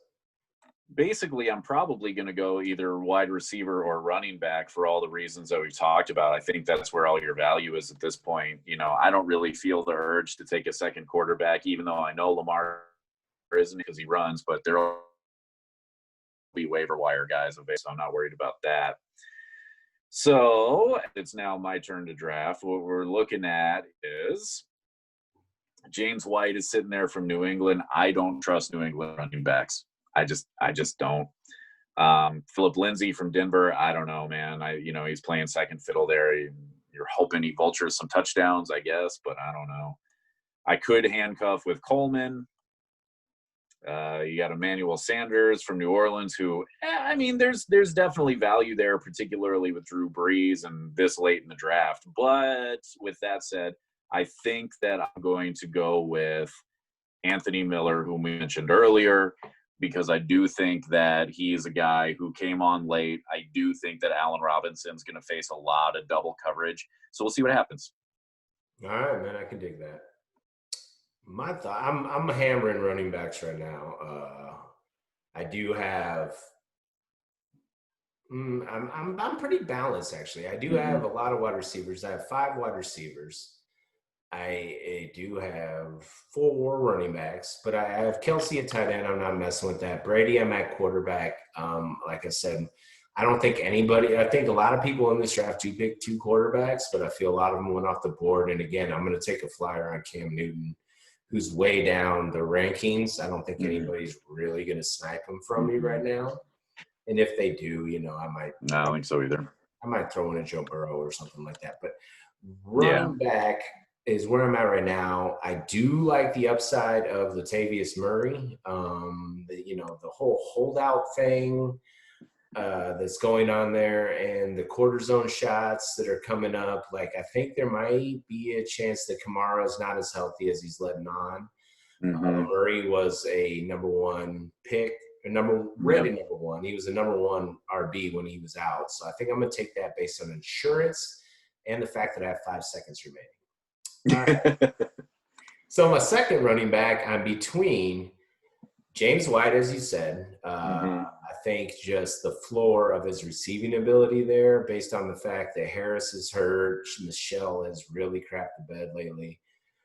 Basically, I'm probably going to go either wide receiver or running back for all the reasons that we've talked about. I think that's where all your value is at this point. I don't really feel the urge to take a second quarterback, even though I know Lamar isn't because he runs, but there will be waiver wire guys available, so I'm not worried about that. So it's now my turn to draft. What we're looking at is James White is sitting there from New England. I don't trust New England running backs. I just don't. Philip Lindsay from Denver, I don't know, man. He's playing second fiddle there. You're hoping he vultures some touchdowns, I guess, but I don't know. I could handcuff with Coleman. You got Emmanuel Sanders from New Orleans, who, there's definitely value there, particularly with Drew Brees and this late in the draft. But with that said, I think that I'm going to go with Anthony Miller, whom we mentioned earlier, because I do think that he is a guy who came on late. I do think that Allen Robinson's going to face a lot of double coverage. So we'll see what happens. All right, man, I can dig that. My thought, I'm hammering running backs right now. I do have I'm pretty balanced, actually. I do have a lot of wide receivers. I have 5 wide receivers. I do have 4 running backs, but I have Kelsey at tight end. I'm not messing with that. Brady, I'm at quarterback. Like I said, I don't think anybody – I think a lot of people in this draft do pick 2 quarterbacks, but I feel a lot of them went off the board. And, again, I'm going to take a flyer on Cam Newton, who's way down the rankings. I don't think anybody's really going to snipe him from me right now. And if they do, I might – No, I don't think so either. I might throw in a Joe Burrow or something like that. But running back – is where I'm at right now. I do like the upside of Latavius Murray. The whole holdout thing that's going on there and the quarter zone shots that are coming up. Like, I think there might be a chance that Kamara is not as healthy as he's letting on. Murray was a number 1 pick, rated number 1. He was a number 1 RB when he was out. So I think I'm going to take that based on insurance and the fact that I have 5 seconds remaining. All right. So my second running back, I'm between James White, as you said. I think just the floor of his receiving ability there, based on the fact that Harris is hurt, Michelle has really crapped the bed lately.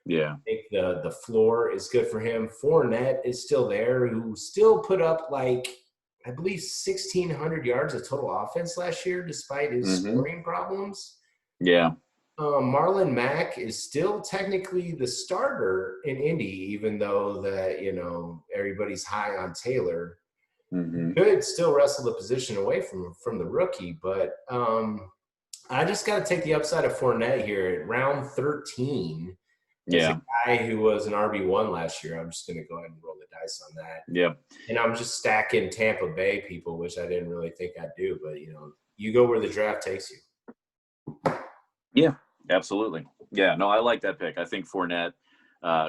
Yeah. I think the floor is good for him. Fournette is still there, who still put up I believe 1,600 yards of total offense last year, despite his scoring problems. Yeah. Marlon Mack is still technically the starter in Indy, even though that, everybody's high on Taylor. Could still wrestle the position away from the rookie. But I just got to take the upside of Fournette here at round 13. He's a guy who was an RB1 last year. I'm just going to go ahead and roll the dice on that. Yeah. And I'm just stacking Tampa Bay people, which I didn't really think I'd do. But, you go where the draft takes you. Yeah, absolutely. Yeah, no, I like that pick. I think Fournette,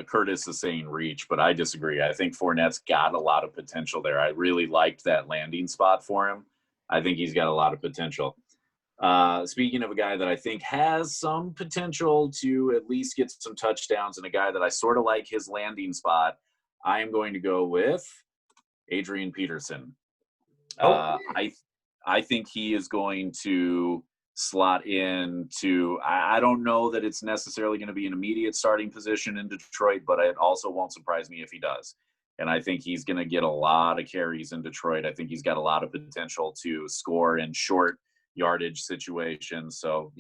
Curtis is saying reach, but I disagree. I think Fournette's got a lot of potential there. I really liked that landing spot for him. I think he's got a lot of potential. Speaking of a guy that I think has some potential to at least get some touchdowns and a guy that I sort of like his landing spot, I am going to go with Adrian Peterson. I think he is going to slot into, I don't know that it's necessarily going to be an immediate starting position in Detroit, but it also won't surprise me if he does. And I think he's going to get a lot of carries in Detroit. I think he's got a lot of potential to score in short yardage situations. So,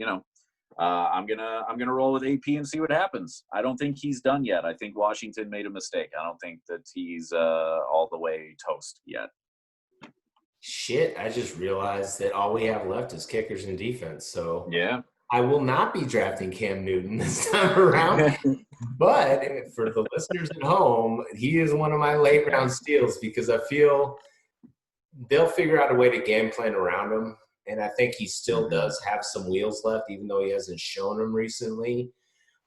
I'm gonna roll with AP and see what happens. I don't think he's done yet. I think Washington made a mistake. I don't think that he's all the way toast yet. Shit, I just realized that all we have left is kickers and defense. So yeah, I will not be drafting Cam Newton this time around. But for the listeners at home, he is one of my late round steals because I feel they'll figure out a way to game plan around him. And I think he still does have some wheels left, even though he hasn't shown them recently.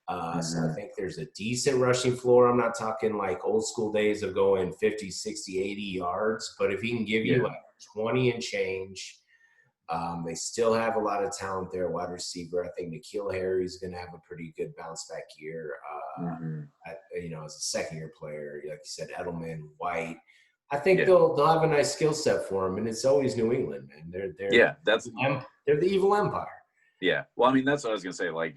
So I think there's a decent rushing floor. I'm not talking like old school days of going 50, 60, 80 yards. But if he can give you like 20 and change, they still have a lot of talent there, wide receiver. I think N'Keal Harry's going to have a pretty good bounce back year. As a second-year player, like you said, Edelman, White. I think they'll have a nice skill set for him, and it's always New England, man. They're the evil empire. Yeah, well, I mean, that's what I was gonna say. Like,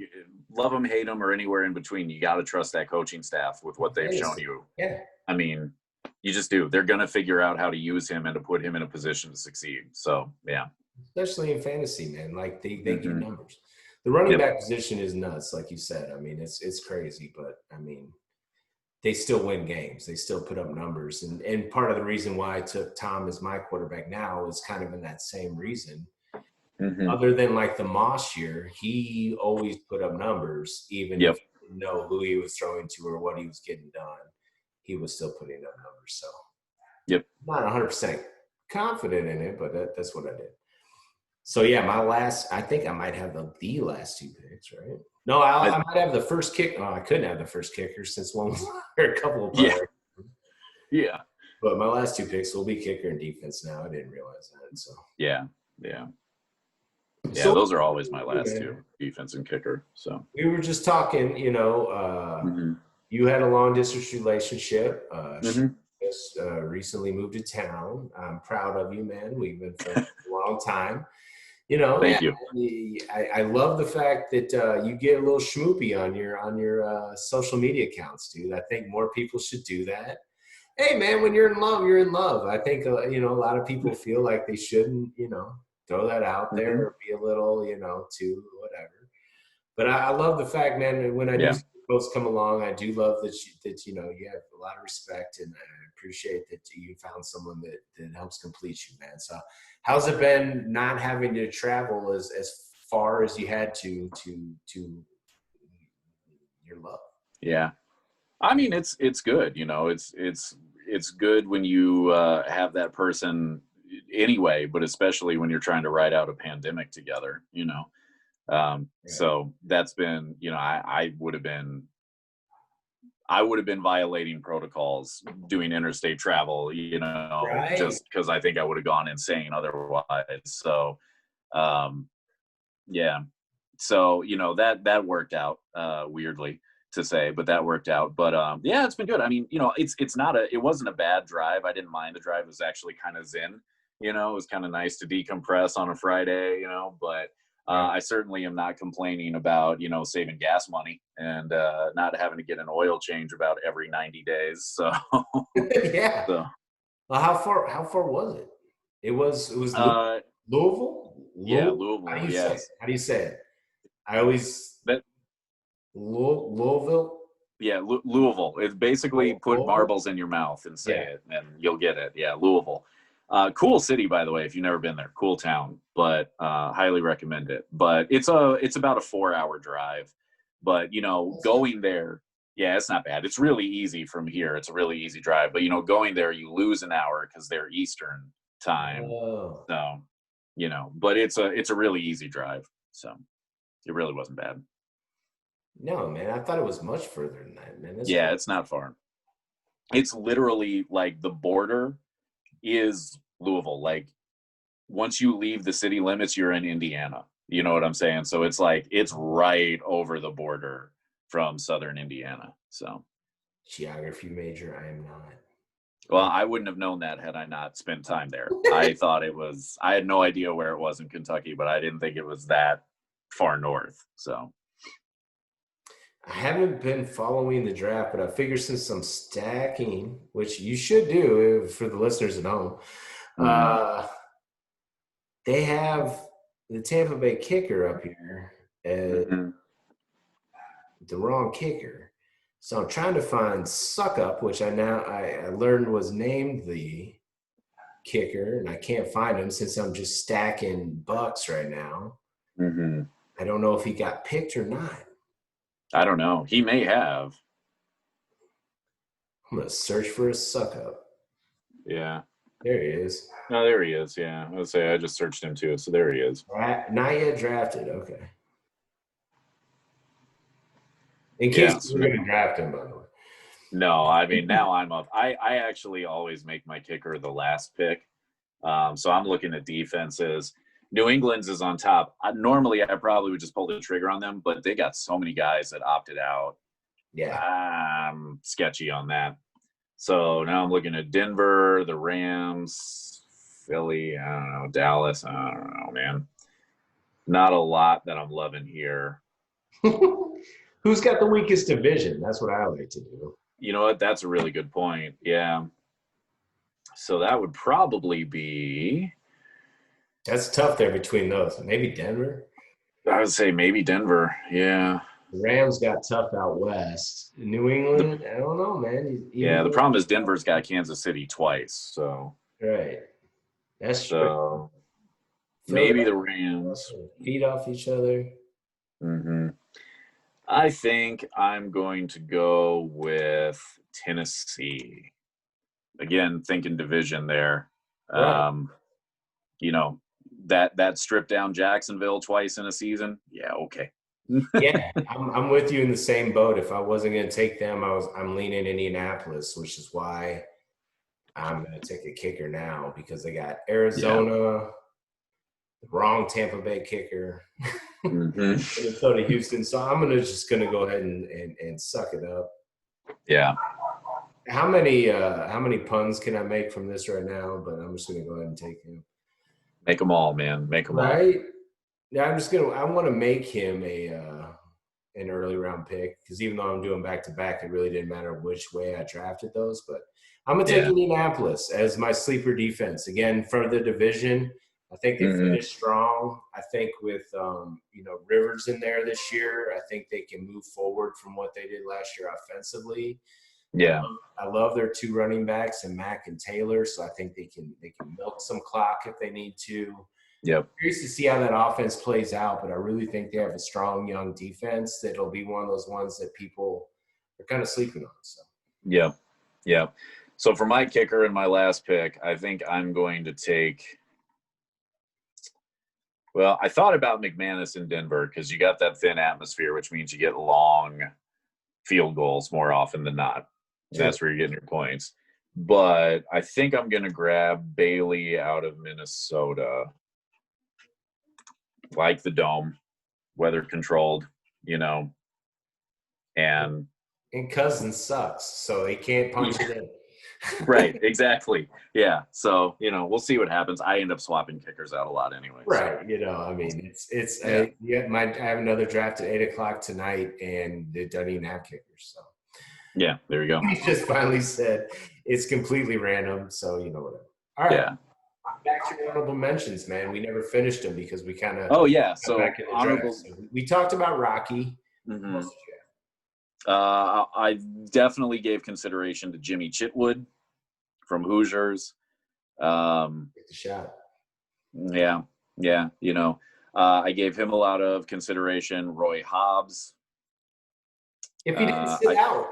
love them, hate them, or anywhere in between. You got to trust that coaching staff with what they've shown you. Yeah, I mean, you just do. They're gonna figure out how to use him and to put him in a position to succeed. So, yeah. Especially in fantasy, man. Like they get numbers. The running back position is nuts, like you said. I mean, it's crazy, but I mean, they still win games. They still put up numbers. And part of the reason why I took Tom as my quarterback now is kind of in that same reason. Other than like the Moss year, he always put up numbers, even if you didn't know who he was throwing to or what he was getting done. He was still putting up numbers. So, not 100% confident in it, but that's what I did. So, I think I might have the last two picks, right? No, I might have the first kick. Oh, I couldn't have the first kicker since one was a couple of players. Yeah. But my last two picks will be kicker and defense now. I didn't realize that. So Yeah, those are always my last two, defense and kicker. So we were just talking, you had a long distance relationship. She just recently moved to town. I'm proud of you, man. We've been friends for a long time. Thank you. I love the fact that you get a little schmoopy on your social media accounts, dude. I think more people should do that. Hey, man, when you're in love, you're in love. I think, a lot of people feel like they shouldn't, throw that out there or be a little, too whatever. But I love the fact, man, when I do see posts come along, I do love that you have a lot of respect, and I appreciate that you found someone that helps complete you, man. So how's it been not having to travel as far as you had to your love? Yeah. I mean, it's good, it's good when you have that person anyway, but especially when you're trying to ride out a pandemic together, So that's been, I would have been violating protocols doing interstate travel, just because I think I would have gone insane otherwise. So, So, that worked out, weirdly to say, but that worked out. But it's been good. I mean, it wasn't a bad drive. I didn't mind the drive. It was actually kind of zen, it was kind of nice to decompress on a Friday, but I certainly am not complaining about, saving gas money and not having to get an oil change about every 90 days. So yeah. So. Well, how far was it? It was Louisville? Yeah, Louisville. How do you say it? I always Louisville. Yeah, Louisville. It's basically put marbles in your mouth and say it, and you'll get it. Yeah, Louisville. Cool city, by the way. If you've never been there, cool town. But highly recommend it. But it's about a 4-hour drive. But going there, it's not bad. It's really easy from here. It's a really easy drive. But going there, you lose an hour because they're Eastern time. Oh. So but it's a really easy drive. So it really wasn't bad. No, man, I thought it was much further than that, man. Yeah, it's not far. It's literally like the border is Louisville. Like once you leave the city limits, you're in Indiana. You know what I'm saying? So it's like it's right over the border from southern Indiana. So geography major, I am not. well, I wouldn't have known that had I not spent time there. I had no idea where it was in Kentucky, but I didn't think it was that far north. So I haven't been following the draft, but I figure since I'm stacking, which you should do for the listeners at home, they have the Tampa Bay kicker up here as the wrong kicker. So I'm trying to find Suck Up, which I learned was named the kicker, and I can't find him since I'm just stacking Bucks right now. I don't know if he got picked or not. I don't know. He may have. I'm going to search for a Suck Up. Yeah. There he is. No, there he is. Yeah. I would say I just searched him too. So there he is. Not yet drafted. Okay. In case you're going to draft him, by the way. No, I mean, now I'm up. I actually always make my kicker the last pick. So I'm looking at defenses. New England's is on top. Normally, I probably would just pull the trigger on them, but they got so many guys that opted out. Yeah. I'm sketchy on that. So now I'm looking at Denver, the Rams, Philly, I don't know, Dallas. I don't know, man. Not a lot that I'm loving here. Who's got the weakest division? That's what I like to do. You know what? That's a really good point. Yeah. So that would probably be. That's tough there between those. Maybe Denver? I would say maybe Denver. Yeah. The Rams got tough out west. New England, I don't know, man. Yeah, the problem is Denver's got Kansas City twice. So. Right. That's so maybe the Rams. Feed off each other. I think I'm going to go with Tennessee. Again, thinking division there. Right. That stripped down Jacksonville twice in a season. Yeah, okay. Yeah, I'm with you in the same boat. If I wasn't going to take them, I'm leaning Indianapolis, which is why I'm going to take a kicker now because they got Arizona, the wrong Tampa Bay kicker, Minnesota, Houston. So I'm just going to go ahead and suck it up. Yeah. How many puns can I make from this right now? But I'm just going to go ahead and take him. Make them all, man. Make them all. Right. Yeah, I want to make him an early round pick because even though I'm doing back to back, it really didn't matter which way I drafted those. But I'm gonna take Indianapolis as my sleeper defense again for the division. I think they finished strong. I think with Rivers in there this year, I think they can move forward from what they did last year offensively. Yeah, I love their two running backs and Mack and Taylor, so I think they can milk some clock if they need to. Yep. Curious to see how that offense plays out, but I really think they have a strong young defense that'll be one of those ones that people are kind of sleeping on. So. Yeah. So for my kicker and my last pick, I think I'm going to take. Well, I thought about McManus in Denver because you got that thin atmosphere, which means you get long field goals more often than not. Sure. That's where you're getting your points. But I think I'm going to grab Bailey out of Minnesota. Like the dome, weather controlled, and Cousins sucks, so he can't punch it in. Right, exactly. Yeah. So, we'll see what happens. I end up swapping kickers out a lot anyway. Right. So. I have another draft at 8:00 tonight and it doesn't even have kickers. So yeah, there you go. He just finally said it's completely random. So, whatever. All right. Yeah. Back to your honorable mentions, man. We never finished them because we kind of. Oh, yeah. So, back in the honorable. So we talked about Rocky. Mm-hmm. I definitely gave consideration to Jimmy Chitwood from Hoosiers. Take the shot. Yeah. I gave him a lot of consideration. Roy Hobbs. If he didn't sit out,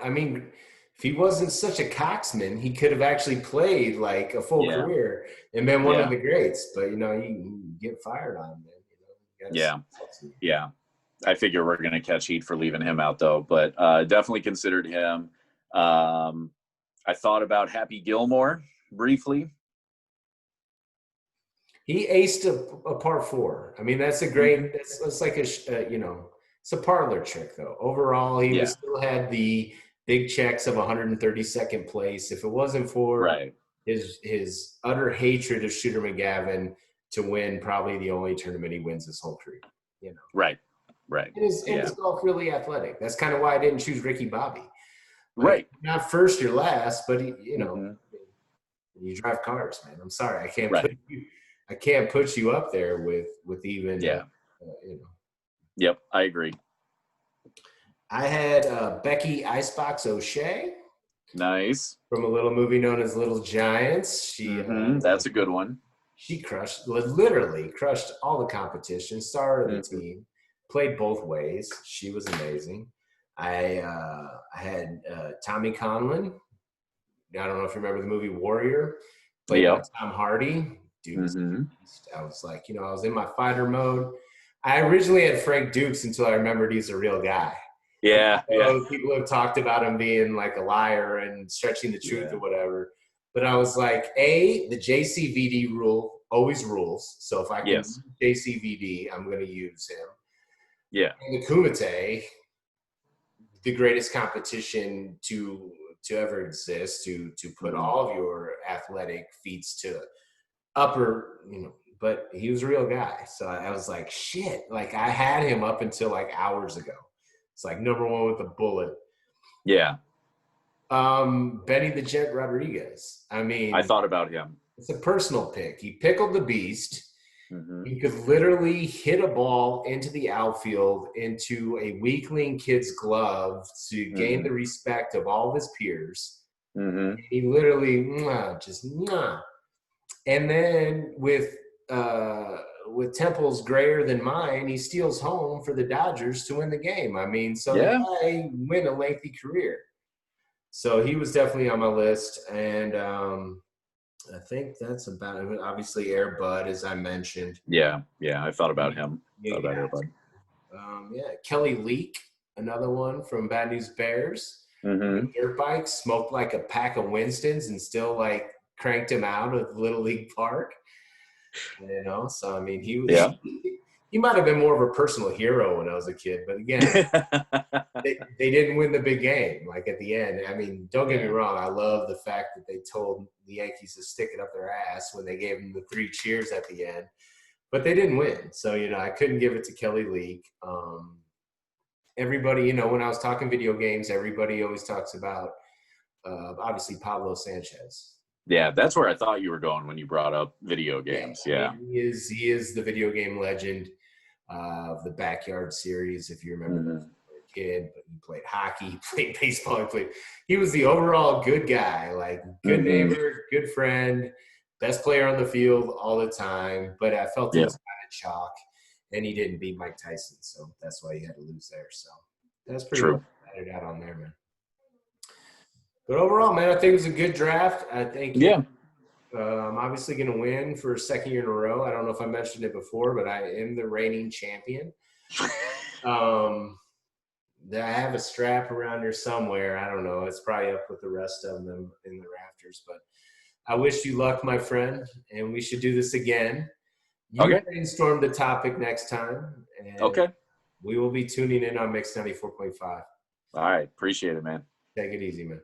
if he wasn't such a coxman, he could have actually played like a full Yeah. career and been one Yeah. of the greats. But you get fired on, man. Yeah. Yeah. I figure we're going to catch heat for leaving him out, though. But definitely considered him. I thought about Happy Gilmore briefly. He aced a par 4. I mean, that's a great. That's like it's a parlor trick though. Overall, he was still had the big checks of 132nd place. If it wasn't for his utter hatred of Shooter McGavin to win, probably the only tournament he wins his whole career. Right. And his golf really athletic. That's kind of why I didn't choose Ricky Bobby. Right. Not first or last, but you drive cars, man. I'm sorry, I can't put you up there with even Yep, I agree. I had Becky Icebox O'Shea. Nice. From a little movie known as Little Giants. She that's a good one. She literally crushed all the competition, star of the team, played both ways. She was amazing. I had Tommy Conlon. I don't know if you remember the movie Warrior, played by Tom Hardy. Dude, I was like, I was in my fighter mode. I originally had Frank Dukes until I remembered he's a real guy. Yeah. People have talked about him being like a liar and stretching the truth or whatever. But I was like, the JCVD rule always rules. So if I can use JCVD, I'm going to use him. Yeah. And the Kumite, the greatest competition to ever exist, to put all of your athletic feats to upper, but he was a real guy. So I was like, shit, like I had him up until like hours ago. It's like number 1 with a bullet. Yeah. Benny the Jet Rodriguez. I mean, I thought about him. It's a personal pick. He pickled the beast. He could literally hit a ball into the outfield, into a weakling kid's glove to gain the respect of all of his peers. He literally and then with temples grayer than mine, he steals home for the Dodgers to win the game. I mean, so the guy win a lengthy career. So he was definitely on my list, and I think that's about it. Obviously, Air Bud, as I mentioned. Yeah, I thought about him. Air Bud. Kelly Leak, another one from Bad News Bears. Dirt bike, smoked like a pack of Winstons and still like cranked him out of Little League Park. So I mean, he was. He might have been more of a personal hero when I was a kid, but again, they didn't win the big game. Like at the end, I mean, don't get me wrong. I love the fact that they told the Yankees to stick it up their ass when they gave them the 3 cheers at the end, but they didn't win. So, I couldn't give it to Kelly Leak. Everybody, when I was talking video games, everybody always talks about, obviously, Pablo Sanchez. Yeah, that's where I thought you were going when you brought up video games. Yeah. I mean, he is the video game legend of the Backyard series, if you remember as a kid. But he played hockey, he played baseball, he was the overall good guy, like good neighbor, good friend, best player on the field all the time. But I felt it was kind of chalk, and he didn't beat Mike Tyson, so that's why he had to lose there. So that's pretty much added out on there, man. But overall, man, I think it was a good draft. I think I'm obviously going to win for a second year in a row. I don't know if I mentioned it before, but I am the reigning champion. I have a strap around here somewhere. I don't know. It's probably up with the rest of them in the rafters. But I wish you luck, my friend, and we should do this again. You brainstorm the topic next time. And we will be tuning in on Mix 94.5. All right. Appreciate it, man. Take it easy, man.